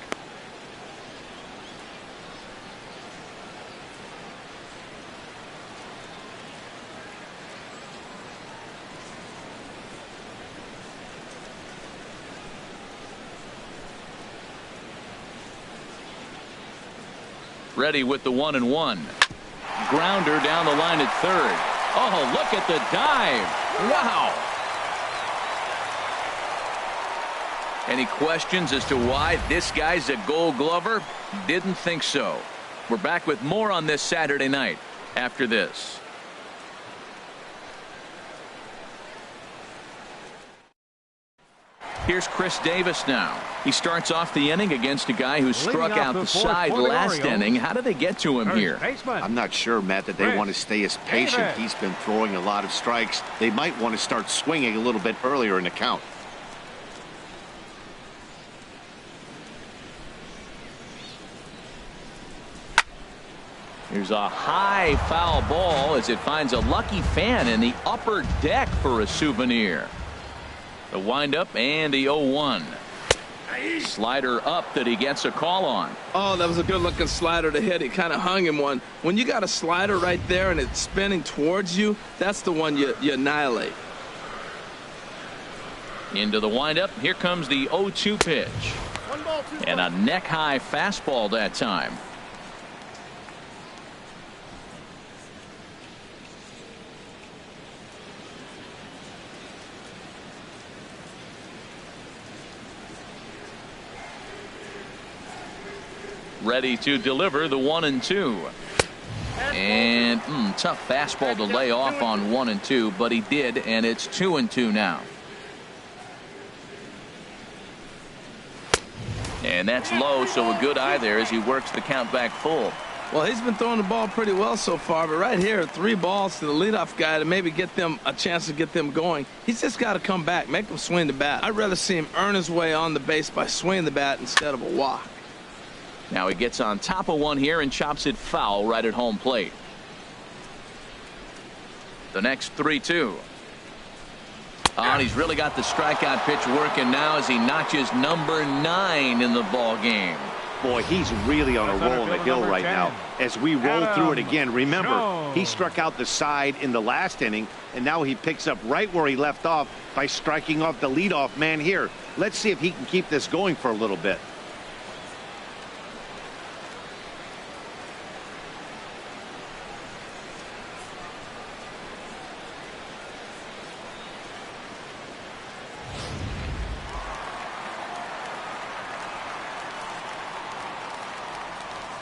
Ready with the 1-1. Grounder down the line at third. Oh, look at the dive. Wow. Any questions as to why this guy's a Gold Glover? Didn't think so. We're back with more on this Saturday night after this. Here's Chris Davis now. He starts off the inning against a guy who struck out the side last inning. How did they get to him here? I'm not sure, Matt, that they want to stay as patient. He's been throwing a lot of strikes. They might want to start swinging a little bit earlier in the count. Here's a high foul ball as it finds a lucky fan in the upper deck for a souvenir. The windup and the 0-1. Slider up that he gets a call on. Oh, that was a good-looking slider to hit. He kind of hung him one. When you got a slider right there and it's spinning towards you, that's the one you annihilate. Into the windup. Here comes the 0-2 pitch. And a neck-high fastball that time. ready to deliver the 1-2. And tough fastball to lay off on 1-2, but he did, and it's 2-2 now. And that's low, so a good eye there as he works the count back full. Well, he's been throwing the ball pretty well so far, but right here, 3 balls to the leadoff guy to maybe get them a chance to get them going. He's just got to come back, make them swing the bat. I'd rather see him earn his way on the base by swinging the bat instead of a walk. Now he gets on top of one here and chops it foul right at home plate. The next 3-2. And he's really got the strikeout pitch working now as he notches number 9 in the ball game. Boy, he's really on a roll on the hill right now. As we roll through it again, remember, he struck out the side in the last inning, and now he picks up right where he left off by striking off the leadoff man here. Let's see if he can keep this going for a little bit.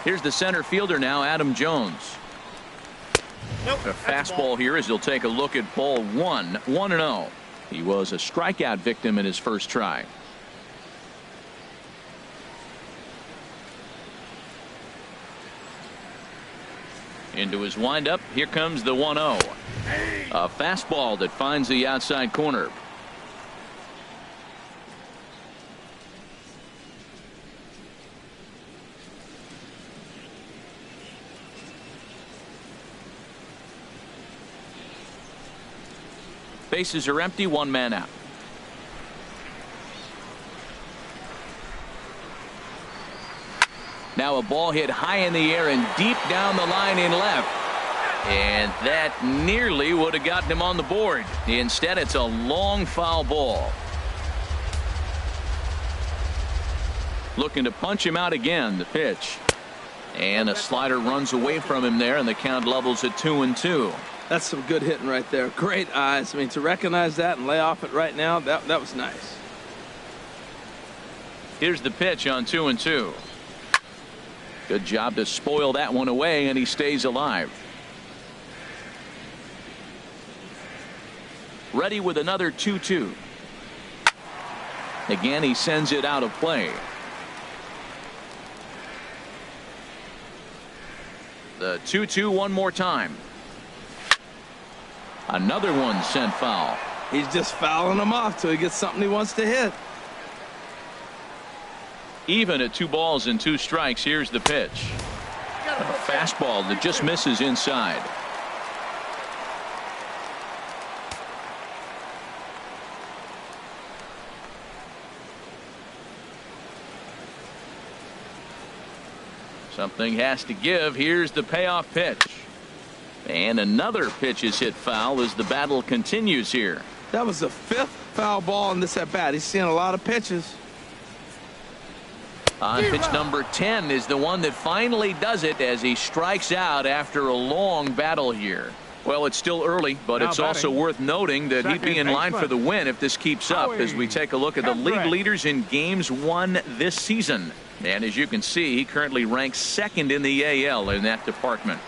Here's the center fielder now, Adam Jones. A fastball here as he'll take a look at ball 1, 1-0. He was a strikeout victim in his first try. Into his windup. Here comes the 1-0. A fastball that finds the outside corner. Bases are empty, 1 man out. Now a ball hit high in the air and deep down the line in left. And that nearly would have gotten him on the board. Instead, it's a long foul ball. Looking to punch him out again, the pitch. And a slider runs away from him there, and the count levels at 2-2. That's some good hitting right there. Great eyes. I mean, to recognize that and lay off it right now, that was nice. Here's the pitch on 2-2. Good job to spoil that one away, and he stays alive. Ready with another 2-2. Again, he sends it out of play. The 2-2 one more time. Another one sent foul. He's just fouling them off till he gets something he wants to hit. Even at 2 balls and 2 strikes. Here's the pitch. A fastball that just misses inside. Something has to give. Here's the payoff pitch. And another pitch is hit foul as the battle continues here. That was the 5th foul ball in this at bat. He's seeing a lot of pitches. On pitch number 10 is the one that finally does it as he strikes out after a long battle here. Well, it's still early, but it's also worth noting that he'd be in line for the win if this keeps up as we take a look at the league leaders in games won this season. And as you can see, he currently ranks 2nd in the AL in that department.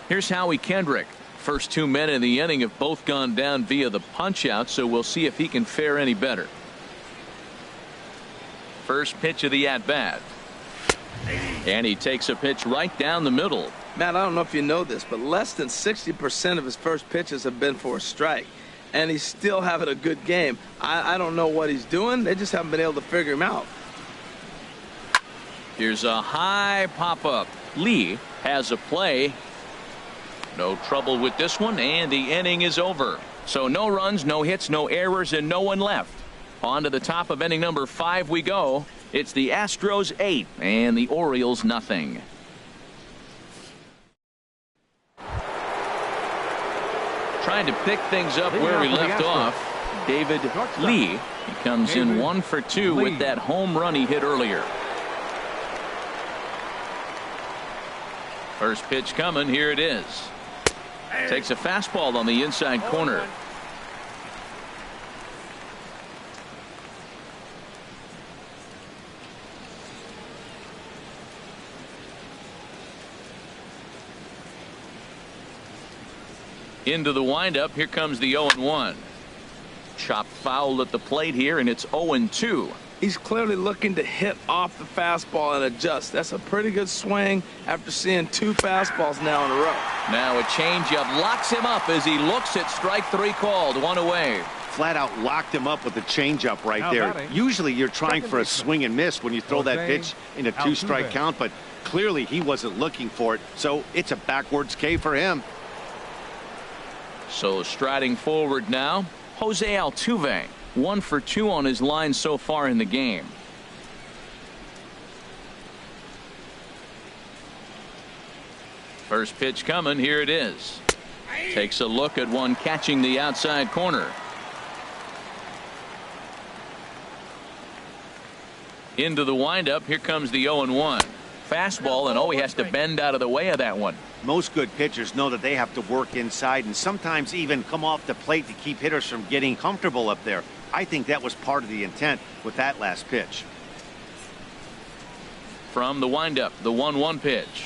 Here's Howie Kendrick. First 2 men in the inning have both gone down via the punch out, so we'll see if he can fare any better. First pitch of the at bat. And he takes a pitch right down the middle. Matt, I don't know if you know this, but less than 60% of his first pitches have been for a strike. And he's still having a good game. I don't know what he's doing. They just haven't been able to figure him out. Here's a high pop-up. Lee has a play. No trouble with this one, and the inning is over. So no runs, no hits, no errors, and no one left. On to the top of inning number 5 we go. It's the Astros 8 and the Orioles nothing. Trying to pick things up where we left off. David Lee. He comes in 1 for 2 with that home run he hit earlier. First pitch coming. Here it is. Takes a fastball on the inside corner. Into the windup. Here comes the 0-1. Chopped foul at the plate here, and it's 0-2. He's clearly looking to hit off the fastball and adjust. That's a pretty good swing after seeing 2 fastballs now in a row. Now a changeup locks him up as he looks at strike 3 called. 1 away. Flat out locked him up with a changeup right there. batting. Usually you're trying for a swing and miss when you throw that pitch in a 2-strike count, but clearly he wasn't looking for it, so it's a backwards K for him. So striding forward now, Jose Altuve. 1 for 2 on his line so far in the game. First pitch coming. Here it is. Takes a look at one catching the outside corner. Into the windup. Here comes the 0-1. Fastball, and he has to bend out of the way of that one. Most good pitchers know that they have to work inside and sometimes even come off the plate to keep hitters from getting comfortable up there. I think that was part of the intent with that last pitch. From the windup, the 1-1 pitch.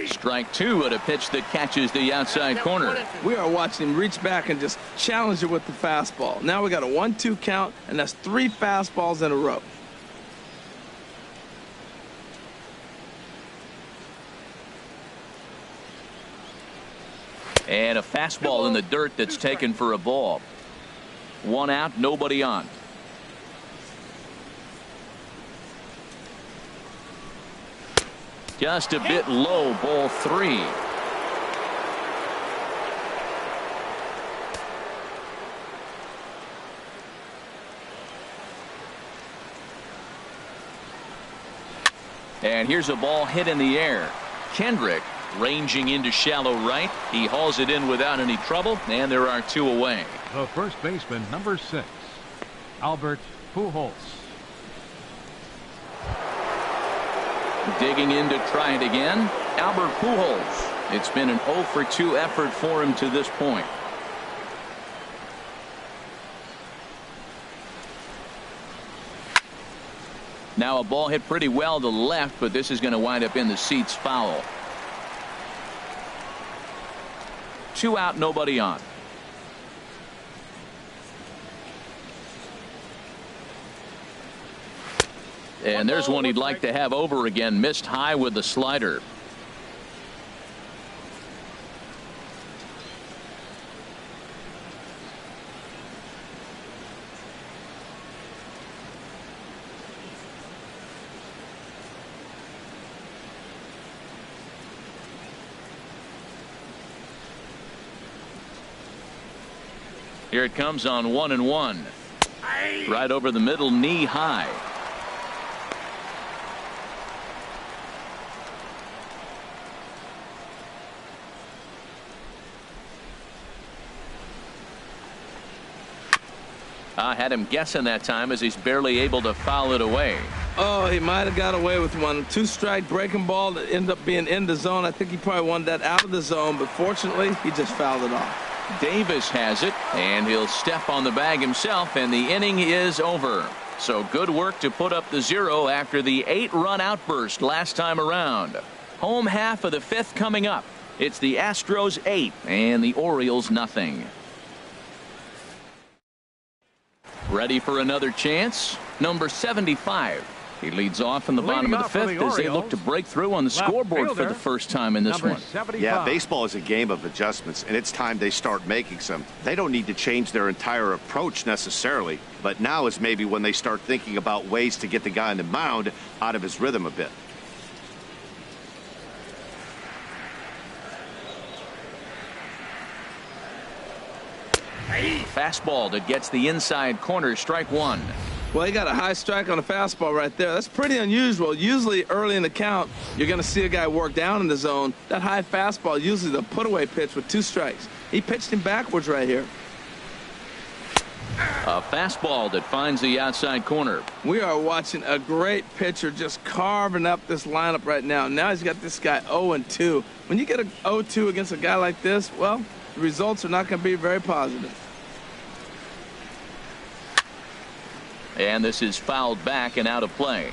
Strike 2 at a pitch that catches the outside corner. We are watching him reach back and just challenge it with the fastball. Now we got a 1-2 count, and that's 3 fastballs in a row. And a fastball in the dirt that's taken for a ball. 1 out, nobody on. Just a bit low, ball 3. And here's a ball hit in the air. Kendrick ranging into shallow right. He hauls it in without any trouble, and there are 2 away. The first baseman, number 6, Albert Pujols. Digging in to try it again, Albert Pujols. It's been an 0 for 2 effort for him to this point. Now a ball hit pretty well to left, but this is going to wind up in the seats foul. 2 out, nobody on. And there's one he'd like to have over again. Missed high with the slider. Here it comes on 1-1. Right over the middle, knee high. I had him guessing that time as he's barely able to foul it away. Oh, he might have got away with one. 2-strike breaking ball that ended up being in the zone. I think he probably wanted that out of the zone, but fortunately, he just fouled it off. Davis has it, and he'll step on the bag himself, and the inning is over. So good work to put up the 0 after the 8-run outburst last time around. Home half of the 5th coming up. It's the Astros 8 and the Orioles nothing. Ready for another chance? Number 75. He leads off in the bottom of the 5th as they look to break through on the scoreboard for the first time in this one. 75. Yeah, baseball is a game of adjustments, and it's time they start making some. They don't need to change their entire approach necessarily, but now is maybe when they start thinking about ways to get the guy on the mound out of his rhythm a bit. Fastball that gets the inside corner, strike 1. Well, he got a high strike on a fastball right there. That's pretty unusual. Usually early in the count, you're going to see a guy work down in the zone. That high fastball, usually the put-away pitch with 2 strikes. He pitched him backwards right here. A fastball that finds the outside corner. We are watching a great pitcher just carving up this lineup right now. Now he's got this guy 0-2. When you get a 0-2 against a guy like this, well, the results are not going to be very positive. And this is fouled back and out of play.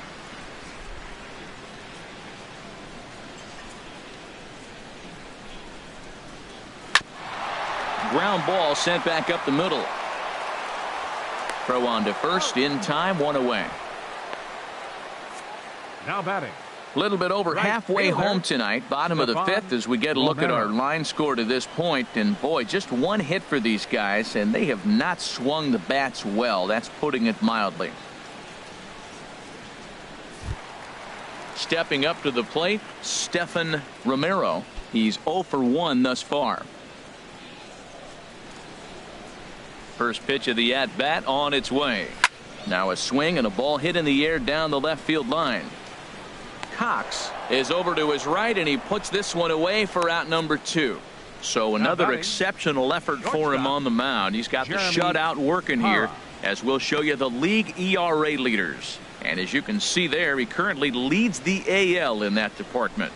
ground ball sent back up the middle. Throw on to first in time, 1 away. Now batting. A little bit over Right halfway fielder. home tonight, bottom of the fifth, as we get a look at our line score to this point. And boy, just one hit for these guys, and they have not swung the bats well. That's putting it mildly. Stepping up to the plate, Stephan Romero. He's 0 for 1 thus far. First pitch of the at bat on its way. Now a swing and a ball hit in the air down the left field line. Cox is over to his right, and he puts this one away for out number 2. So another exceptional effort for him on the mound. He's got the shutout working here, as we'll show you the league ERA leaders. And as you can see there, he currently leads the AL in that department.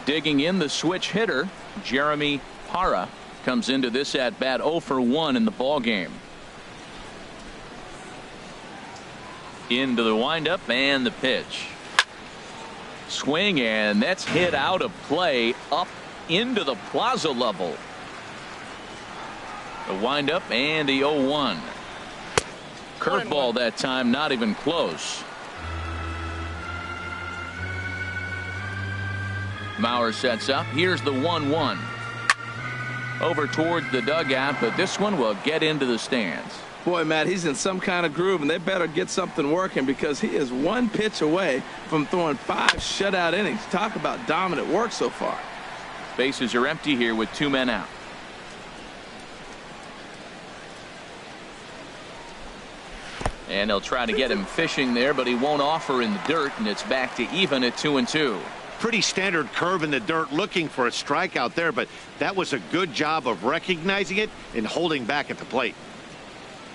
Digging in, the switch hitter, Jeremy Parra, comes into this at bat 0 for 1 in the ball game. Into the windup and the pitch. Swing, and that's hit out of play up into the plaza level. The windup and the 0-1. Curveball that time, not even close. Mauer sets up. Here's the 1-1. Over towards the dugout, but this one will get into the stands. Boy, Matt, he's in some kind of groove, and they better get something working, because he is one pitch away from throwing 5 shutout innings. Talk about dominant work so far. Bases are empty here with 2 men out. And they'll try to get him fishing there, but he won't offer in the dirt, and it's back to even at 2-2. Pretty standard curve in the dirt, looking for a strikeout there, but that was a good job of recognizing it and holding back at the plate.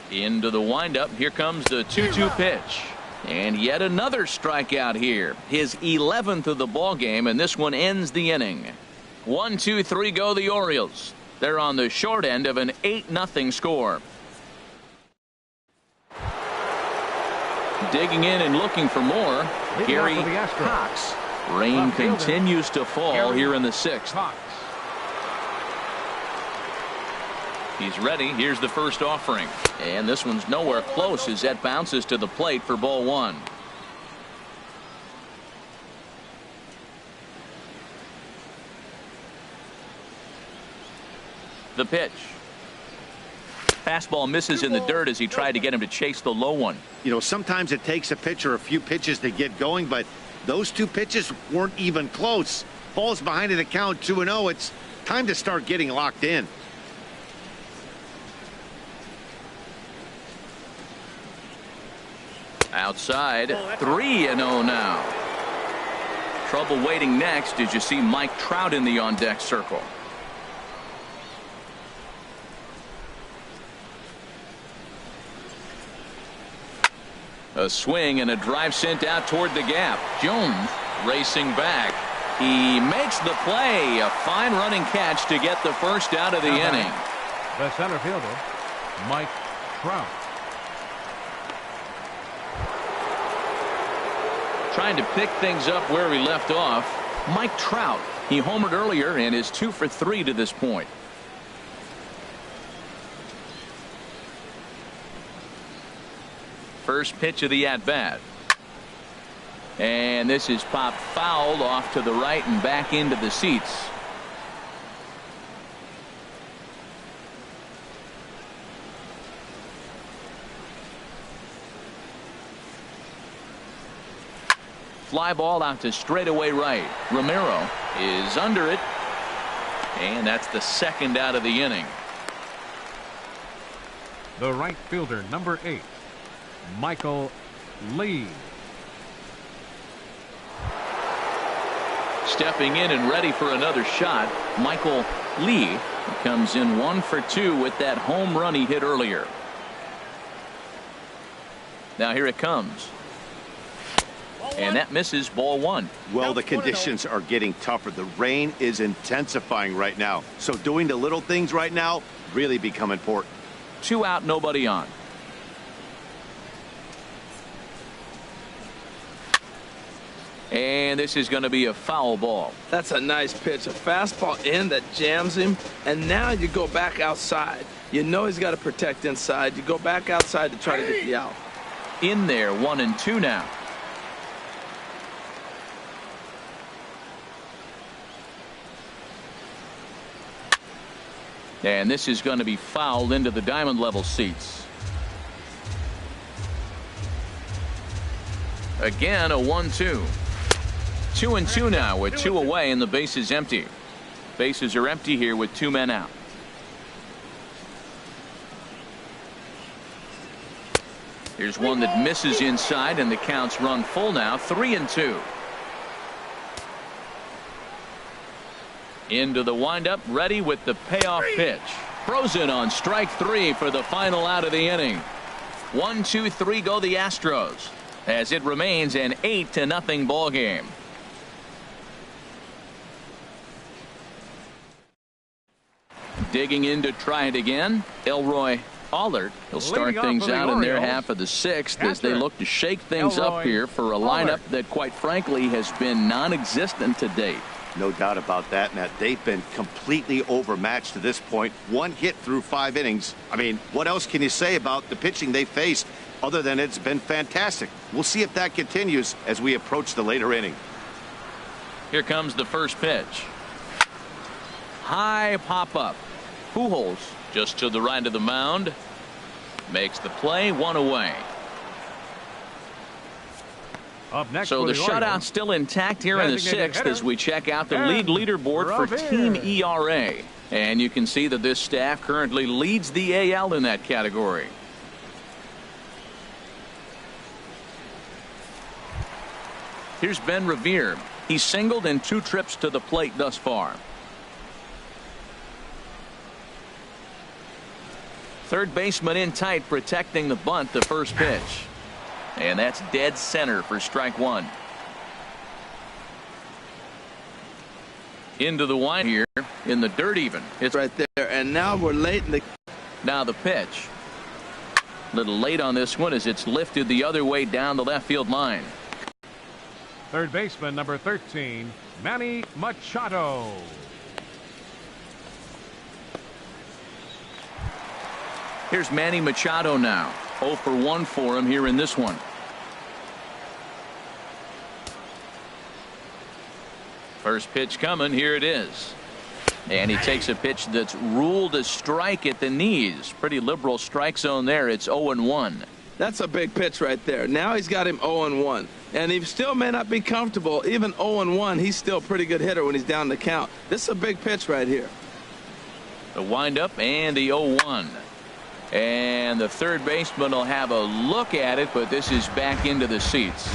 Into the windup. Here comes the 2-2 pitch. And yet another strikeout here. His 11th of the ball game, and this one ends the inning. 1-2-3 go the Orioles. They're on the short end of an 8-0 score. Digging in and looking for more, Gary Cox. Rain continues to fall here in the 6th. He's ready. Here's the first offering. And this one's nowhere close as that bounces to the plate for ball 1. The pitch. Fastball misses in the dirt as he tried to get him to chase the low one. You know, sometimes it takes a pitcher a few pitches to get going, but those 2 pitches weren't even close. Ball's behind in the count, 2-0. It's time to start getting locked in. Outside, 3-0 now. Trouble waiting next as you see Mike Trout in the on-deck circle. A swing and a drive sent out toward the gap. Jones racing back. He makes the play. A fine running catch to get the first out of the inning. The center fielder, Mike Trout. Trying to pick things up where we left off. Mike Trout. He homered earlier and is 2 for 3 to this point. First pitch of the at-bat. And this is popped foul off to the right and back into the seats. Fly ball out to straightaway right. Romero is under it. And that's the 2nd out of the inning. The right fielder, number 8, Michael Lee. Stepping in and ready for another shot, Michael Lee comes in 1 for 2 with that home run he hit earlier. Now here it comes. And that misses, ball 1. Well, the conditions are getting tougher. The rain is intensifying right now. So doing the little things right now really become important. 2 out, nobody on. And this is going to be a foul ball. That's a nice pitch. A fastball in that jams him. And now you go back outside. You know he's got to protect inside. You go back outside to try to get the out. In there, 1-2 now. And this is going to be fouled into the diamond level seats. Again, a 1-2. 2-2 now with 2 away and the base is empty. Bases are empty here with 2 men out. Here's one that misses inside and the counts run full now. 3-2. Into the windup, ready with the payoff pitch. Frozen on strike 3 for the final out of the inning. 1-2-3 go the Astros as it remains an 8-0 ball game. Digging in to try it again, Elroy Allert. He'll start things out in their half of the 6th as they look to shake things up here for a lineup that quite frankly has been non-existent to date. No doubt about that, Matt. They've been completely overmatched to this point. 1 hit through 5 innings. I mean, what else can you say about the pitching they faced other than it's been fantastic? We'll see if that continues as we approach the later inning. Here comes the first pitch. High pop up. Pujols just to the right of the mound. Makes the play, 1 away. Up next so the Orioles, shutout still intact here in the 6th as we check out the league leaderboard for team ERA. And you can see that this staff currently leads the AL in that category. Here's Ben Revere. He's singled in 2 trips to the plate thus far. Third baseman in tight protecting the bunt, the first pitch. And that's dead center for strike 1. Into the wind here in the dirt even. It's right there. And now we're late in the. Now the pitch. A little late on this one as it's lifted the other way down the left field line. Third baseman number 13, Manny Machado. Here's Manny Machado now. 0 for 1 for him here in this one. First pitch coming. Here it is. And he takes a pitch that's ruled a strike at the knees. Pretty liberal strike zone there. It's 0-1. That's a big pitch right there. Now he's got him 0-1. And he still may not be comfortable. Even 0-1, he's still a pretty good hitter when he's down the count. This is a big pitch right here. The windup and the 0-1. And the third baseman will have a look at it, but this is back into the seats.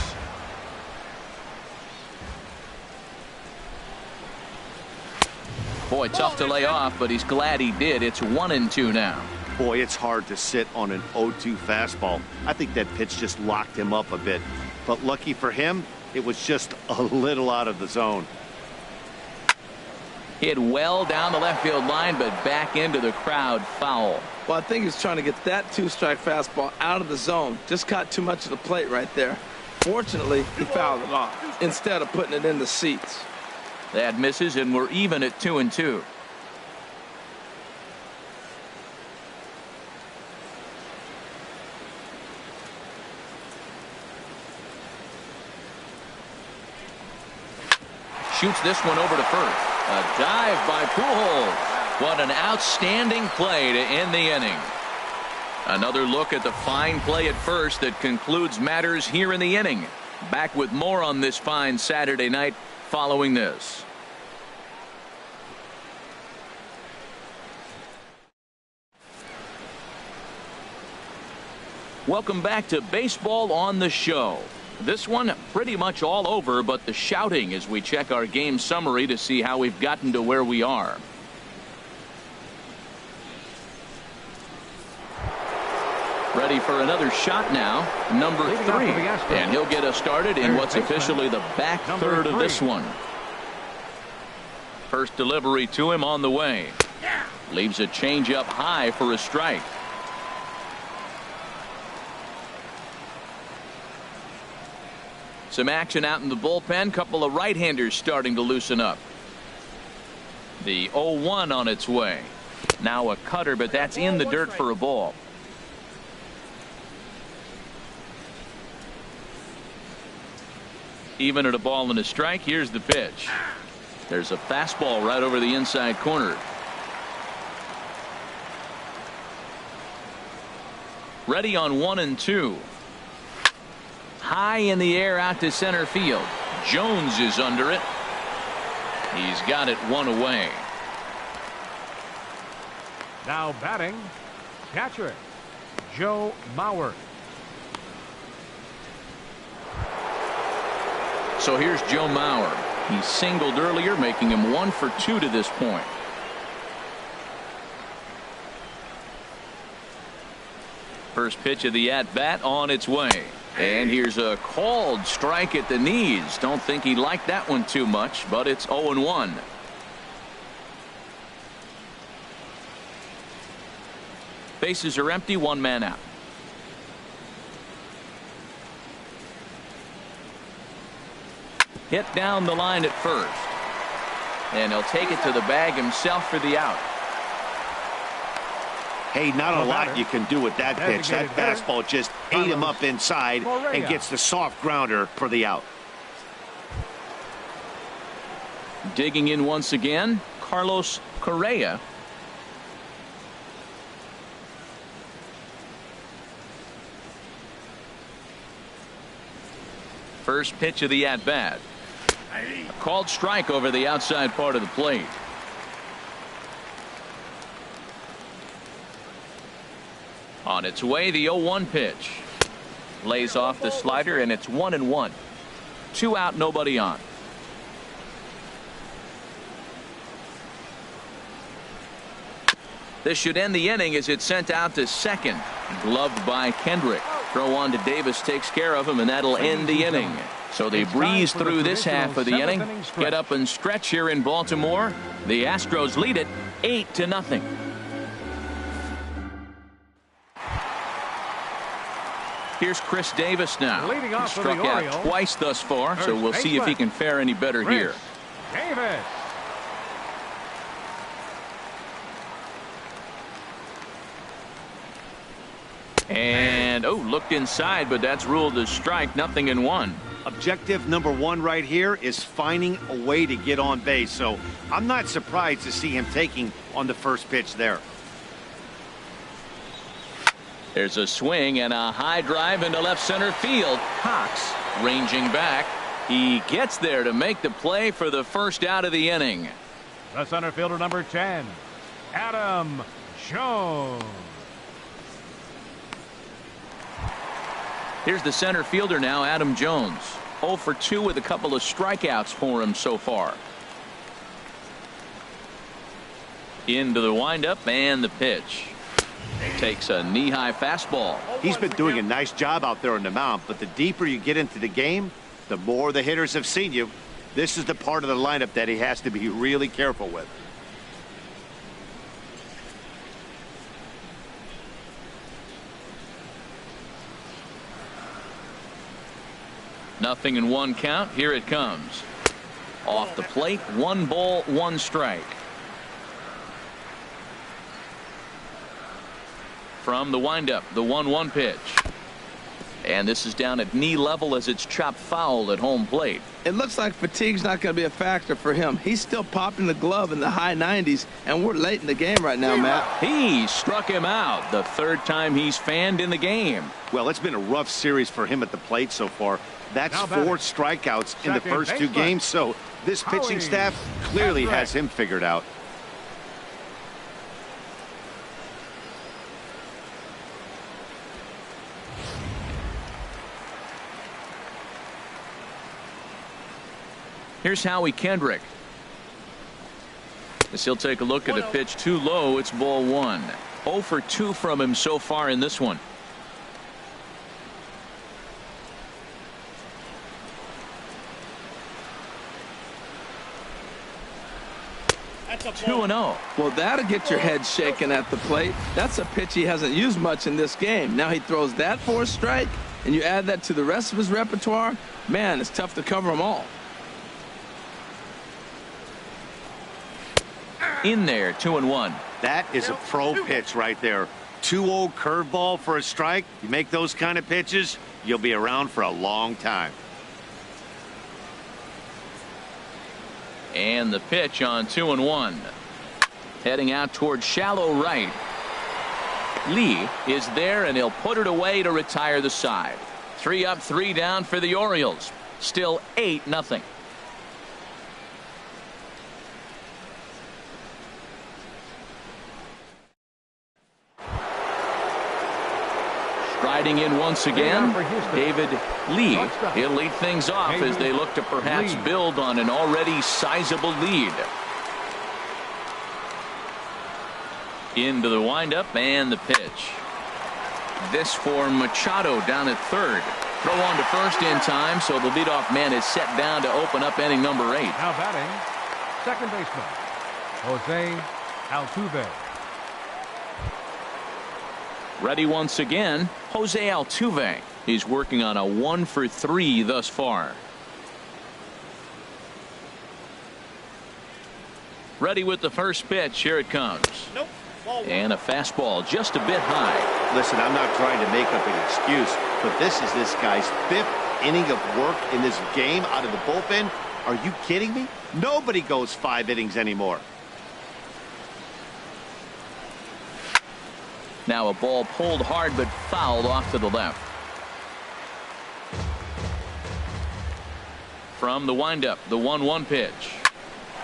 Boy, tough to lay off, but he's glad he did. It's 1-2 now. Boy, it's hard to sit on an 0-2 fastball. I think that pitch just locked him up a bit. But lucky for him, it was just a little out of the zone. Hit well down the left field line, but back into the crowd, foul. Well, I think he's trying to get that 2-strike fastball out of the zone. Just caught too much of the plate right there. Fortunately, he fouled it off instead of putting it in the seats. That misses, and we're even at 2-2. Shoots this one over to first. A dive by Pujols. What an outstanding play to end the inning. Another look at the fine play at first that concludes matters here in the inning. Back with more on this fine Saturday night following this. Welcome back to Baseball on the Show. This one pretty much all over, but the shouting as we check our game summary to see how we've gotten to where we are. Ready for another shot now, number 3. And he'll get us started in what's officially the back third of this one. First delivery to him on the way. Leaves a changeup high for a strike. Some action out in the bullpen. Couple of right-handers starting to loosen up. The 0-1 on its way. Now a cutter, but that's in the dirt for a ball. Even at a ball and a strike, here's the pitch. There's a fastball right over the inside corner. Ready on 1-2. High in the air out to center field. Jones is under it. He's got it one away. Now batting, catcher, Joe Mauer. So here's Joe Mauer. He singled earlier, making him 1 for 2 to this point. First pitch of the at-bat on its way. And here's a called strike at the knees. Don't think he liked that one too much, but it's 0-1. Bases are empty, 1 man out. Hit down the line at first. And he'll take it to the bag himself for the out. Hey, not a lot you can do with that pitch. That fastball just ate him up inside and gets the soft grounder for the out. Digging in once again, Carlos Correa. First pitch of the at-bat. A called strike over the outside part of the plate. On its way, the 0-1 pitch. Lays off the slider, and it's 1-1. 2 out, nobody on. This should end the inning as it's sent out to second. Gloved by Kendrick. Throw on to Davis takes care of him, and that'll end the inning. So they breeze through this half of the inning. Get up and stretch here in Baltimore. The Astros lead it 8-0. Here's Chris Davis now. Leading off He for the struck out Orioles. twice thus far, so we'll see if he can fare any better here. Davis. And looked inside, but that's ruled a strike. 0-1. Objective number 1 right here is finding a way to get on base. So I'm not surprised to see him taking on the first pitch there. There's a swing and a high drive into left center field. Cox ranging back. He gets there to make the play for the first out of the inning. The center fielder, number 10, Adam Jones. Here's the center fielder now, Adam Jones. 0 for 2 with a couple of strikeouts for him so far. Into the windup and the pitch. Takes a knee-high fastball. He's been doing a nice job out there on the mound, but the deeper you get into the game, the more the hitters have seen you. This is the part of the lineup that he has to be really careful with. Nothing in 1 count. Here it comes. Off the plate, 1 ball, 1 strike. From the windup, the 1-1 pitch. And this is down at knee level as it's chopped foul at home plate. It looks like fatigue's not going to be a factor for him. He's still popping the glove in the high 90s, and we're late in the game right now, Matt. He struck him out. The 3rd time he's fanned in the game. Well, it's been a rough series for him at the plate so far. That's 4 strikeouts in the first 2 games, so this pitching staff clearly has him figured out. Here's Howie Kendrick. As he'll take a look at a pitch too low, it's ball 1. 0 for 2 from him so far in this one. That's a 2-0. Well, that'll get your head shaking at the plate. That's a pitch he hasn't used much in this game. Now he throws that for a strike. and you add that to the rest of his repertoire, man, it's tough to cover them all. In there, 2-1. That is a pro pitch right there. 2-0 curveball for a strike. You make those kind of pitches, you'll be around for a long time. And the pitch on 2-1. Heading out towards shallow right. Lee is there, and he'll put it away to retire the side. 3 up, 3 down for the Orioles. Still 8-0. Riding in once again, David Lee. He'll lead things off as they look to perhaps build on an already sizable lead. Into the windup and the pitch. This for Machado down at third. Throw on to first in time, so the leadoff man is set down to open up inning number 8. Now batting, second baseman, Jose Altuve. Ready once again, Jose Altuve. He's working on a 1 for 3 thus far. Ready with the first pitch. Here it comes. Nope. And a fastball just a bit high. Listen, I'm not trying to make up an excuse, but this is this guy's 5th inning of work in this game out of the bullpen. Are you kidding me? Nobody goes 5 innings anymore. Now a ball pulled hard but fouled off to the left. From the windup, the 1-1 pitch.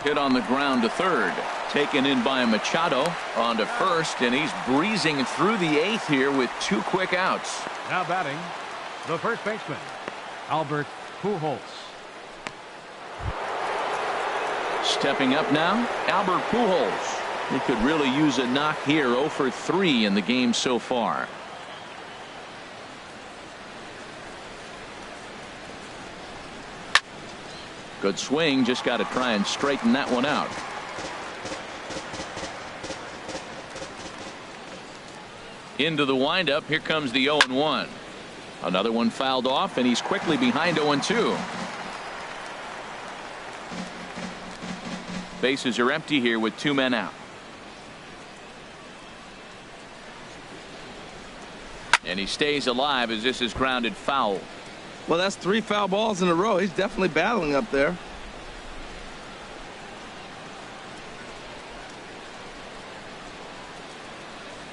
Hit on the ground to third. Taken in by Machado. On to first, and he's breezing through the 8th here with 2 quick outs. Now batting, the first baseman, Albert Pujols. Stepping up now, Albert Pujols. He could really use a knock here. 0 for 3 in the game so far. Good swing. Just got to try and straighten that one out. Into the windup. Here comes the 0-1. Another one fouled off, and he's quickly behind 0-2. Bases are empty here with 2 men out. And he stays alive as this is grounded foul. Well, that's 3 foul balls in a row. He's definitely battling up there.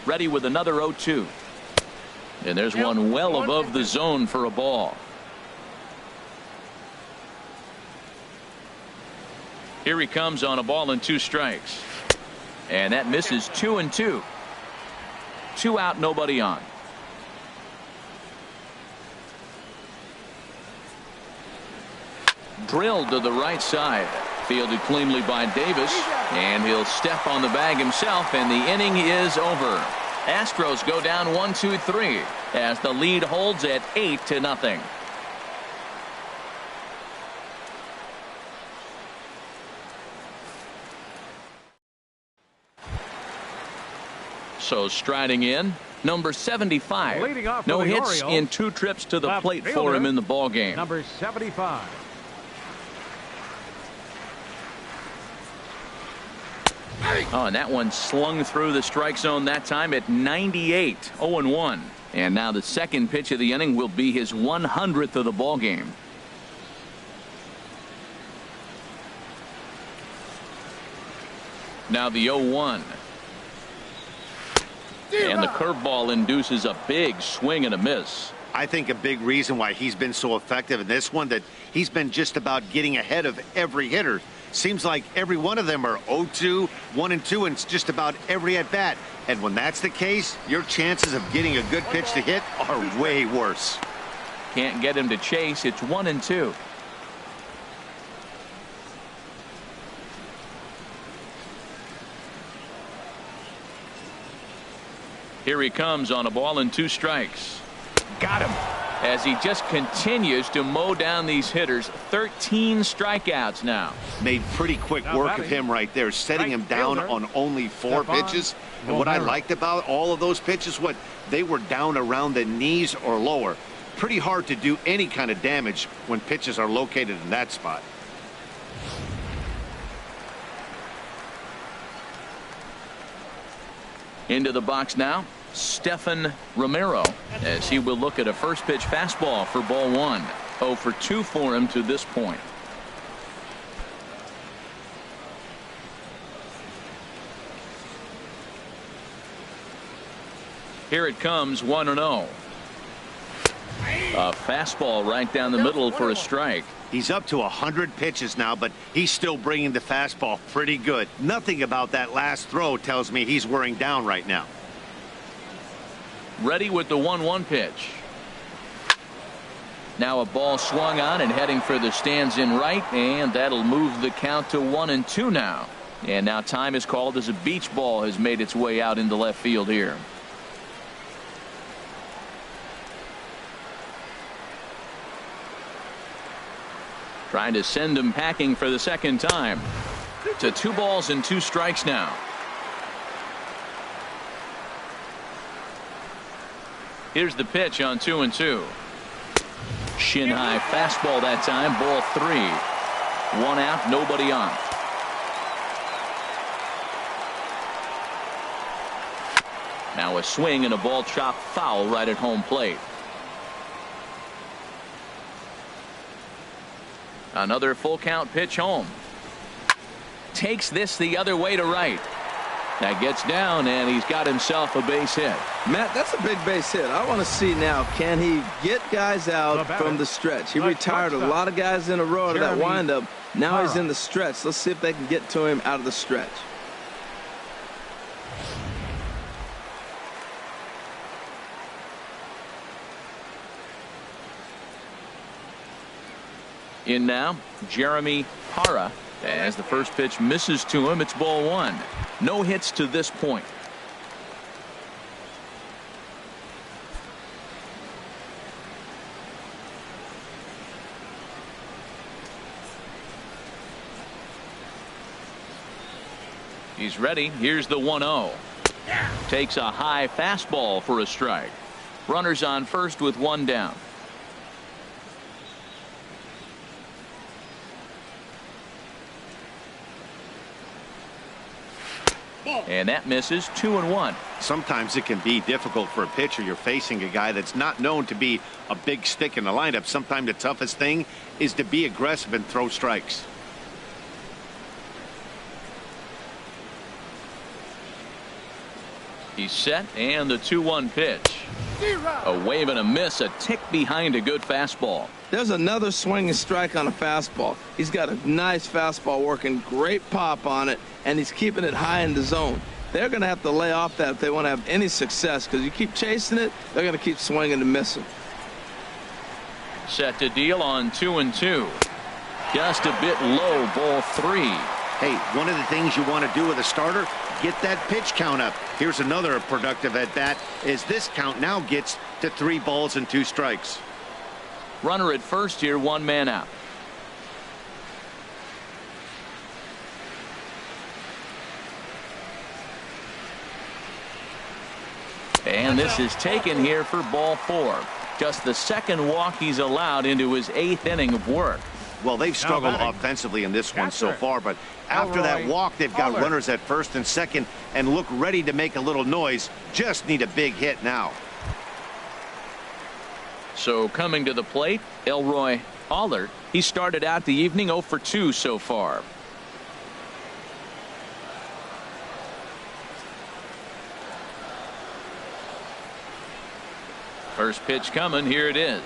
Ready with another 0-2. And there's one well above the zone for a ball. Here he comes on a ball and 2 strikes. And that misses 2-2. 2 out, nobody on. Drilled to the right side. Fielded cleanly by Davis, and he'll step on the bag himself, and the inning is over. Astros go down 1-2-3 as the lead holds at 8-0. So striding in, number 75. No hits in 2 trips to the plate for him in the ball game. Number 75. Oh, and that one slung through the strike zone that time at 98. 0-1. And now the second pitch of the inning will be his 100th of the ball game. Now the 0-1. And the curveball induces a big swing and a miss. I think a big reason why he's been so effective in this one, that he's been just about getting ahead of every hitter. Seems like every one of them are 0-2, 1-2, and just about every at bat. And when that's the case, your chances of getting a good pitch to hit are way worse. Can't get him to chase. It's 1-2. Here he comes on a ball and 2 strikes. Got him. As he just continues to mow down these hitters. 13 strikeouts now. Made pretty quick work of him right there, setting him down on only 4 pitches. And what I liked about all of those pitches, they were down around the knees or lower. pretty hard to do any kind of damage when pitches are located in that spot. Into the box now, Stephan Romero, as he will look at a first pitch fastball for ball one. 0 for 2 for him to this point. Here it comes, 1-0. A fastball right down the middle for a strike. He's up to 100 pitches now, but he's still bringing the fastball pretty good. Nothing about that last throw tells me he's wearing down right now. Ready with the 1-1 pitch. Now a ball swung on and heading for the stands in right, and that'll move the count to 1-2 now. And now time is called as a beach ball has made its way out into left field here. Trying to send him packing for the second time. To 2 balls and 2 strikes now. Here's the pitch on 2-2. Shin high fastball that time. Ball 3. 1 out, nobody on. Now a swing and a ball chopped foul right at home plate. Another full count pitch home. Takes this the other way to right. That gets down, and he's got himself a base hit. Matt, that's a big base hit. I want to see now, can he get guys out from the stretch? He retired a lot of guys in a row to that windup. Now he's in the stretch. Let's see if they can get to him out of the stretch. In now, Jeremy Parra. As the first pitch misses to him, it's ball 1. No hits to this point. He's ready. Here's the 1-0. Takes a high fastball for a strike. Runners on first with 1 down. And that misses. 2-1. Sometimes it can be difficult for a pitcher. You're facing a guy that's not known to be a big stick in the lineup. Sometimes the toughest thing is to be aggressive and throw strikes. He's set, and the 2-1 pitch. A wave and a miss, a tick behind a good fastball. There's another swing and strike on a fastball. He's got a nice fastball working, great pop on it, and he's keeping it high in the zone. They're going to have to lay off that if they want to have any success, because you keep chasing it, they're going to keep swinging and missing. Set to deal on 2-2. Just a bit low, ball 3. Hey, one of the things you want to do with a starter, get that pitch count up. Here's another productive at bat as this count now gets to 3 balls and 2 strikes. Runner at first here, 1 man out. And this is taken here for ball 4. Just the second walk he's allowed into his 8th inning of work. Well, they've struggled offensively in this one so far, but after that walk, they've got runners at first and second and look ready to make a little noise. Just need a big hit now. So coming to the plate, Elroy Allard. He started out the evening 0 for 2 so far. First pitch coming. Here it is.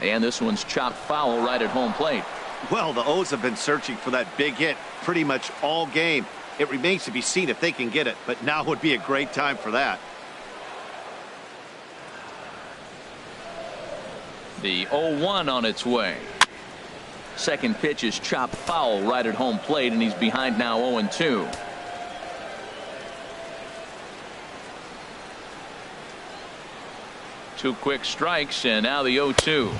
And this one's chopped foul right at home plate. Well, the O's have been searching for that big hit pretty much all game. It remains to be seen if they can get it, but now would be a great time for that. The 0-1 on its way. Second pitch is chopped foul right at home plate, and he's behind now 0-2. Two quick strikes, and now the 0-2.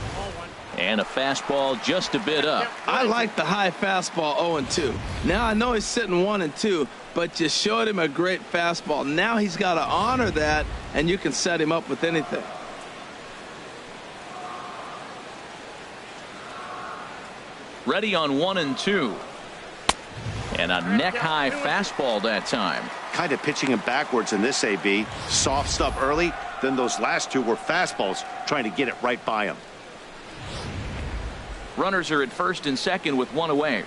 And a fastball just a bit up. I like the high fastball 0-2. Now I know he's sitting 1-2, but you showed him a great fastball. Now he's got to honor that, and you can set him up with anything. Ready on 1-2. And a neck-high fastball that time. Kind of pitching him backwards in this AB. Soft stuff early, then those last two were fastballs, trying to get it right by him. Runners are at first and second with one away.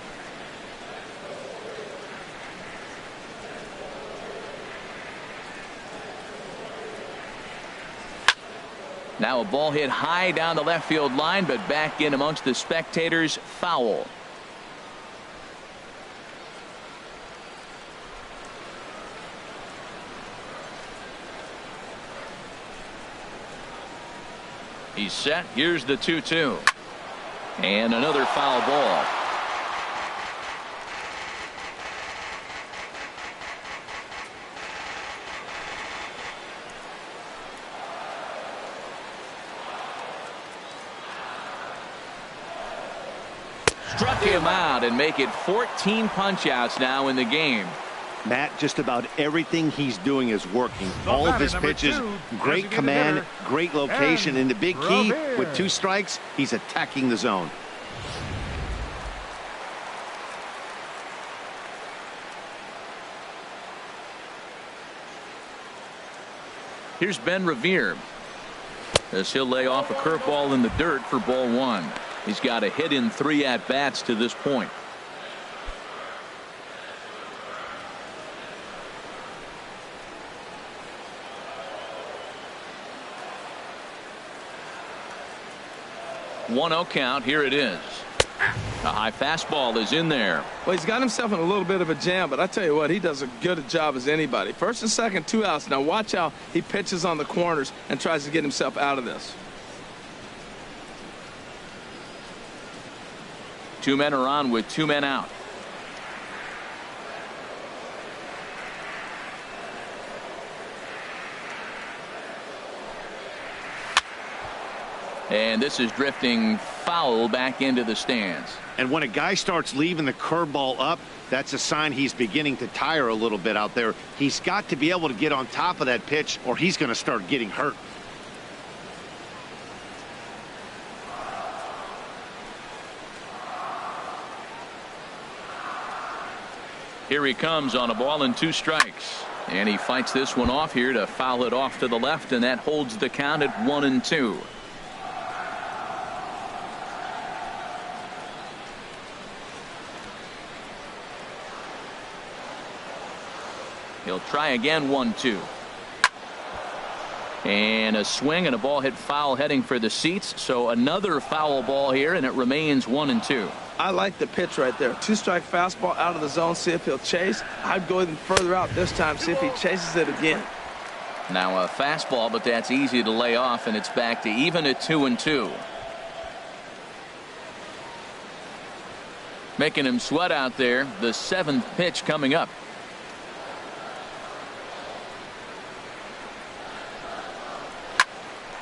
Now a ball hit high down the left field line, but back in amongst the spectators. Foul. He's set. Here's the 2-2. And another foul ball. Struck him out and make it 14 punch-outs now in the game. Matt, just about everything he's doing is working. All of his pitches, great command, great location, and the big key, with 2 strikes, he's attacking the zone. Here's Ben Revere, as he'll lay off a curveball in the dirt for ball 1. He's got a hit in 3 at-bats to this point. One 0 count. Here it is. A high fastball is in there. Well, he's got himself in a little bit of a jam, but I tell you what, he does a good job as anybody. First and second, 2 outs. Now watch how he pitches on the corners and tries to get himself out of this. 2 men are on with 2 men out. And this is drifting foul back into the stands. And when a guy starts leaving the curveball up, that's a sign he's beginning to tire a little bit out there. He's got to be able to get on top of that pitch, or he's going to start getting hurt. Here he comes on a ball and 2 strikes. And he fights this one off here to foul it off to the left, and that holds the count at 1-2. He'll try again. 1-2. And a swing and a ball hit foul heading for the seats. So another foul ball here, and it remains 1-2. I like the pitch right there. 2-strike fastball out of the zone. See if he'll chase. I'd go even further out this time. See if he chases it again. Now a fastball, but that's easy to lay off, and it's back to even at 2-2. Making him sweat out there. The 7th pitch coming up.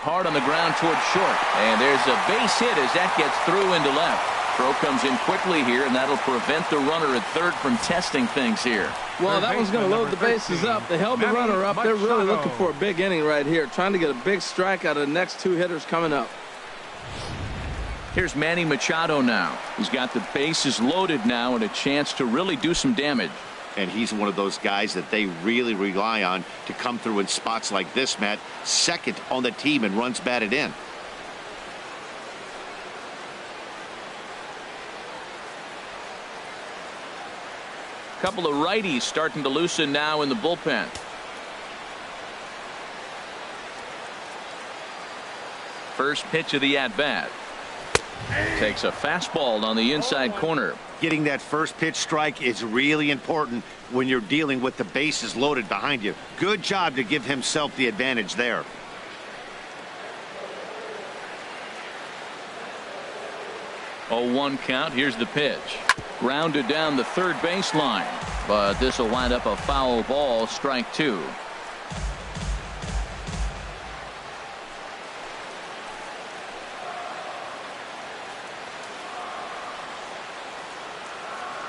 Hard on the ground towards short, and there's a base hit as that gets through into left. Throw comes in quickly here, and that'll prevent the runner at third from testing things here. Well, that one's going to load the bases up. They held the runner up. They're really looking for a big inning right here, trying to get a big strike out of the next 2 hitters coming up. Here's Manny Machado now. He's got the bases loaded now and a chance to really do some damage. And he's one of those guys that they really rely on to come through in spots like this, Matt. Second on the team and runs batted in. Couple of righties starting to loosen now in the bullpen. First pitch of the at-bat. Takes a fastball on the inside corner. Getting that first pitch strike is really important when you're dealing with the bases loaded behind you. Good job to give himself the advantage there. Oh, 1 count. Here's the pitch. Grounded down the third baseline, but this will wind up a foul ball. Strike 2.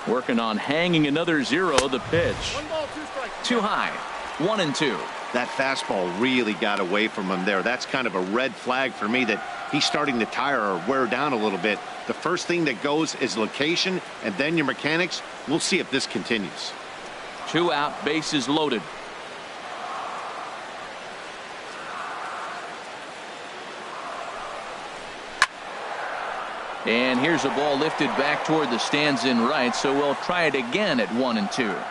Working on hanging another 0. The pitch. 1 ball, 2 strikes. Too high. 1-2. That fastball really got away from him there. That's kind of a red flag for me that he's starting to tire or wear down a little bit. The first thing that goes is location and then your mechanics. We'll see if this continues. 2 out, bases loaded. And here's a ball lifted back toward the stands in right, so we'll try it again at 1-2.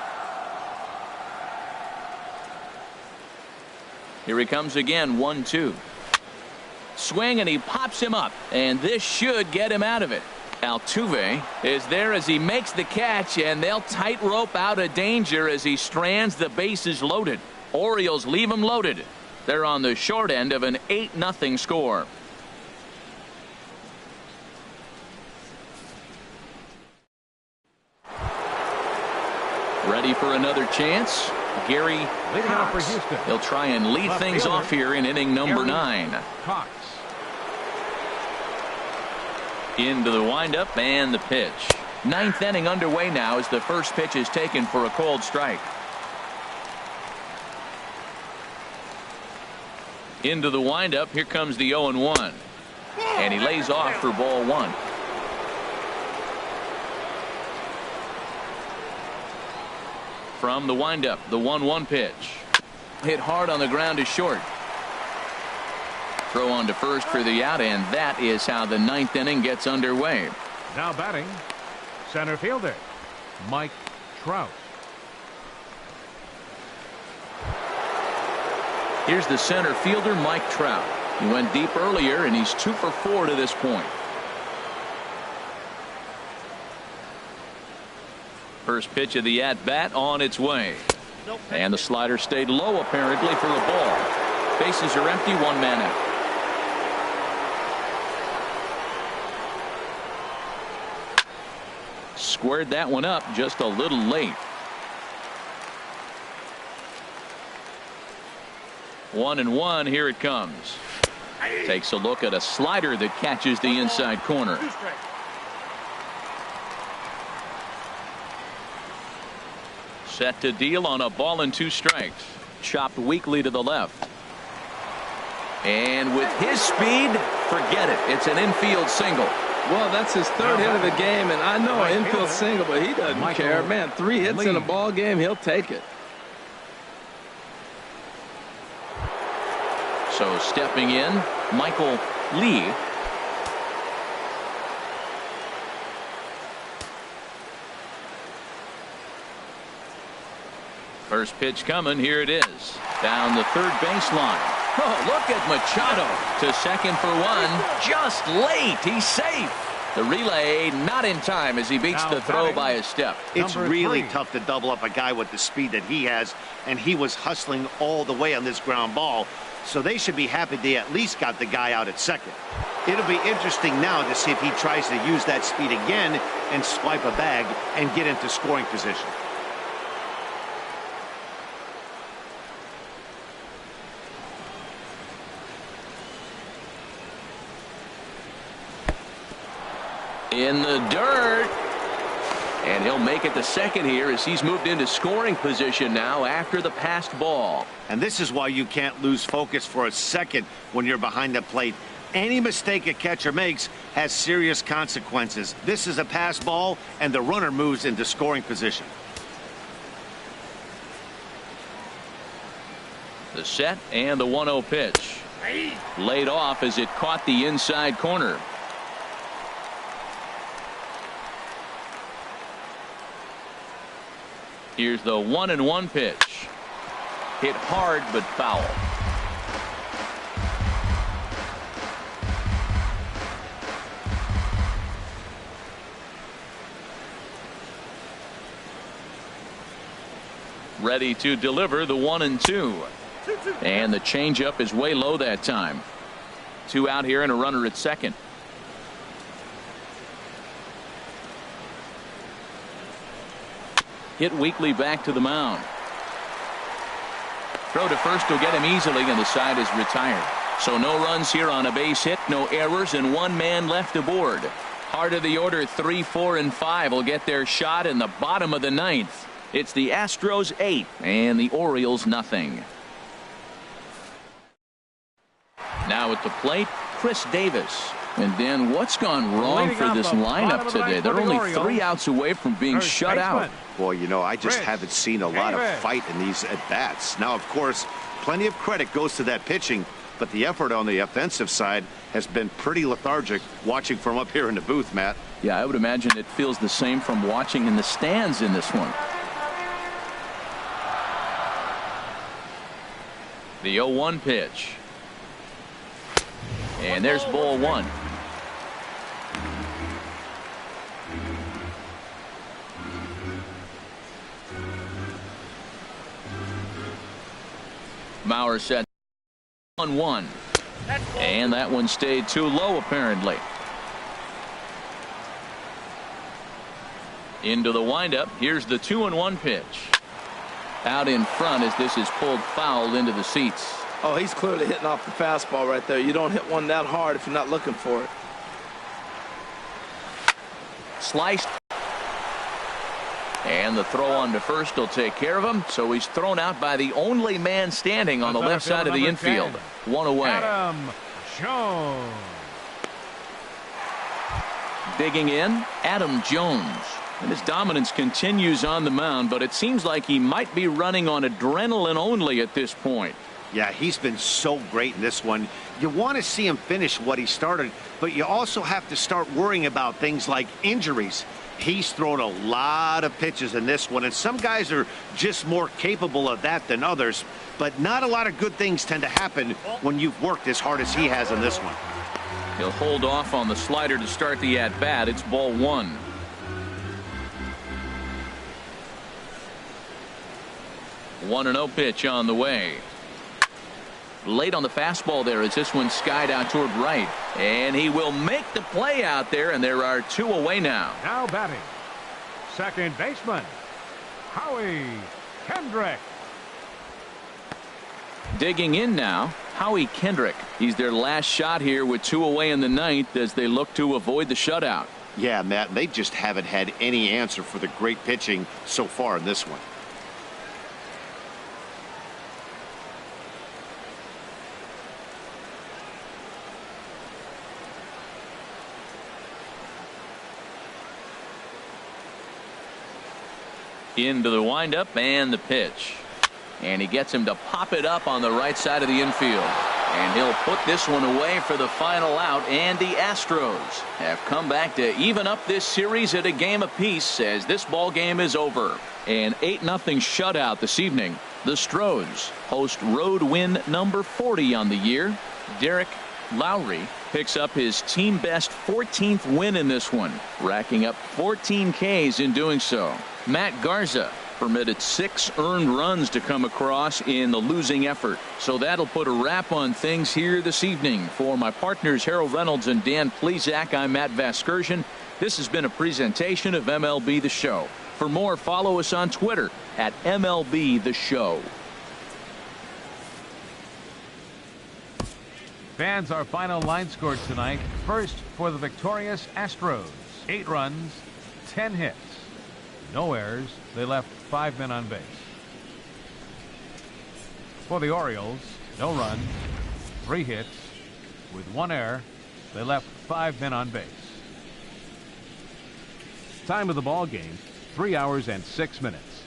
Here he comes again, 1-2. Swing, and he pops him up, and this should get him out of it. Altuve is there as he makes the catch, and they'll tightrope out of danger as he strands the bases loaded. Orioles leave him loaded. They're on the short end of an 8-0 score. Ready for another chance? Gary Leading off for Cox. Houston. He'll try and lead things off here in inning number 9. Cox. Into the windup and the pitch. 9th inning underway now as the first pitch is taken for a called strike. Into the windup. Here comes the 0-1. And he lays off for ball 1. From the windup, the 1-1 pitch. Hit hard on the ground to short. Throw on to first for the out, and that is how the 9th inning gets underway. Now batting, center fielder Mike Trout. Here's the center fielder, Mike Trout. He went deep earlier, and he's 2 for 4 to this point. First pitch of the at-bat on its way. And the slider stayed low apparently for a ball. Bases are empty, 1 man out. Squared that one up just a little late. 1-1, here it comes. Takes a look at a slider that catches the inside corner. Set to deal on a ball and 2 strikes. Chopped weakly to the left. And with his speed, forget it. It's an infield single. Well, that's his 3rd hit of the game, and I know an infield single, but he doesn't care. Man, 3 hits in a ball game, he'll take it. So stepping in, Michael Lee. First pitch coming. Here it is. Down the third baseline. Oh, look at Machado to second for 1. Just late. He's safe. The relay not in time as he beats the throw by a step. It's really tough to double up a guy with the speed that he has, and he was hustling all the way on this ground ball. So they should be happy they at least got the guy out at second. It'll be interesting now to see if he tries to use that speed again and swipe a bag and get into scoring position. In the dirt. And he'll make it to second here as he's moved into scoring position now after the passed ball. And this is why you can't lose focus for a second when you're behind the plate. Any mistake a catcher makes has serious consequences. This is a pass ball, and the runner moves into scoring position. The set and the 1-0 pitch. Laid off as it caught the inside corner. Here's the 1-1 pitch. Hit hard but foul. Ready to deliver the 1-2. And the changeup is way low that time. 2 out here and a runner at second. Hit weakly back to the mound. Throw to first will get him easily, and the side is retired. So no runs here on a base hit, no errors, and 1 man left aboard. Heart of the order, 3, 4, and 5 will get their shot in the bottom of the 9th. It's the Astros 8 and the Orioles nothing. Now at the plate, Chris Davis. And Dan, what's gone wrong Leading for off this the lineup bottom of the today? ninth They're for the only Orioles. 3 outs away from being First shut out. baseman. Boy, you know, I just Chris haven't seen a lot of Davis. fight in these at-bats. Now, of course, plenty of credit goes to that pitching, but the effort on the offensive side has been pretty lethargic watching from up here in the booth, Matt. Yeah, I would imagine it feels the same from watching in the stands in this one. The 0-1 pitch. And there's ball 1. Mauer set 1-1. And that one stayed too low, apparently. Into the windup. Here's the 2-1 pitch. Out in front as this is pulled foul into the seats. Oh, he's clearly hitting off the fastball right there. You don't hit one that hard if you're not looking for it. Sliced. And the throw on to first will take care of him. So he's thrown out by the only man standing on the left side of the infield. 1 away. Adam Jones. Digging in, Adam Jones. And his dominance continues on the mound, but it seems like he might be running on adrenaline only at this point. Yeah, he's been so great in this one. You want to see him finish what he started, but you also have to start worrying about things like injuries. He's thrown a lot of pitches in this one, and some guys are just more capable of that than others, but not a lot of good things tend to happen when you've worked as hard as he has in this one. He'll hold off on the slider to start the at-bat. It's ball 1. One 1-0 pitch on the way. Late on the fastball there as this one skied out toward right. And he will make the play out there, and there are 2 away now. Now batting, second baseman, Howie Kendrick. Digging in now, Howie Kendrick. He's their last shot here with 2 away in the 9th as they look to avoid the shutout. Yeah, Matt, they just haven't had any answer for the great pitching so far in this one. Into the windup and the pitch. And he gets him to pop it up on the right side of the infield. And he'll put this one away for the final out. And the Astros have come back to even up this series at a game apiece as this ball game is over. An 8-0 shutout this evening. The Astros host road win number 40 on the year. Derek Lowry picks up his team best 14th win in this one, racking up 14 Ks in doing so. Matt Garza permitted 6 earned runs to come across in the losing effort. So that'll put a wrap on things here this evening. For my partners Harold Reynolds and Dan Plesac, I'm Matt Vasgersian. This has been a presentation of MLB The Show. For more, follow us on Twitter at MLB The Show. Fans, our final line scored tonight. First for the victorious Astros. 8 runs, 10 hits. No errors. They left 5 men on base. For the Orioles, no runs, 3 hits. With 1 error, they left 5 men on base. Time of the ball game, 3 hours and 6 minutes.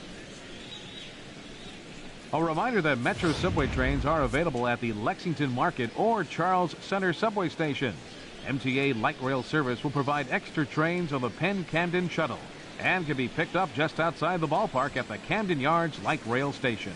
A reminder that Metro subway trains are available at the Lexington Market or Charles Center subway stations. MTA Light Rail service will provide extra trains on the Penn Camden Shuttle and can be picked up just outside the ballpark at the Camden Yards Light Rail Station.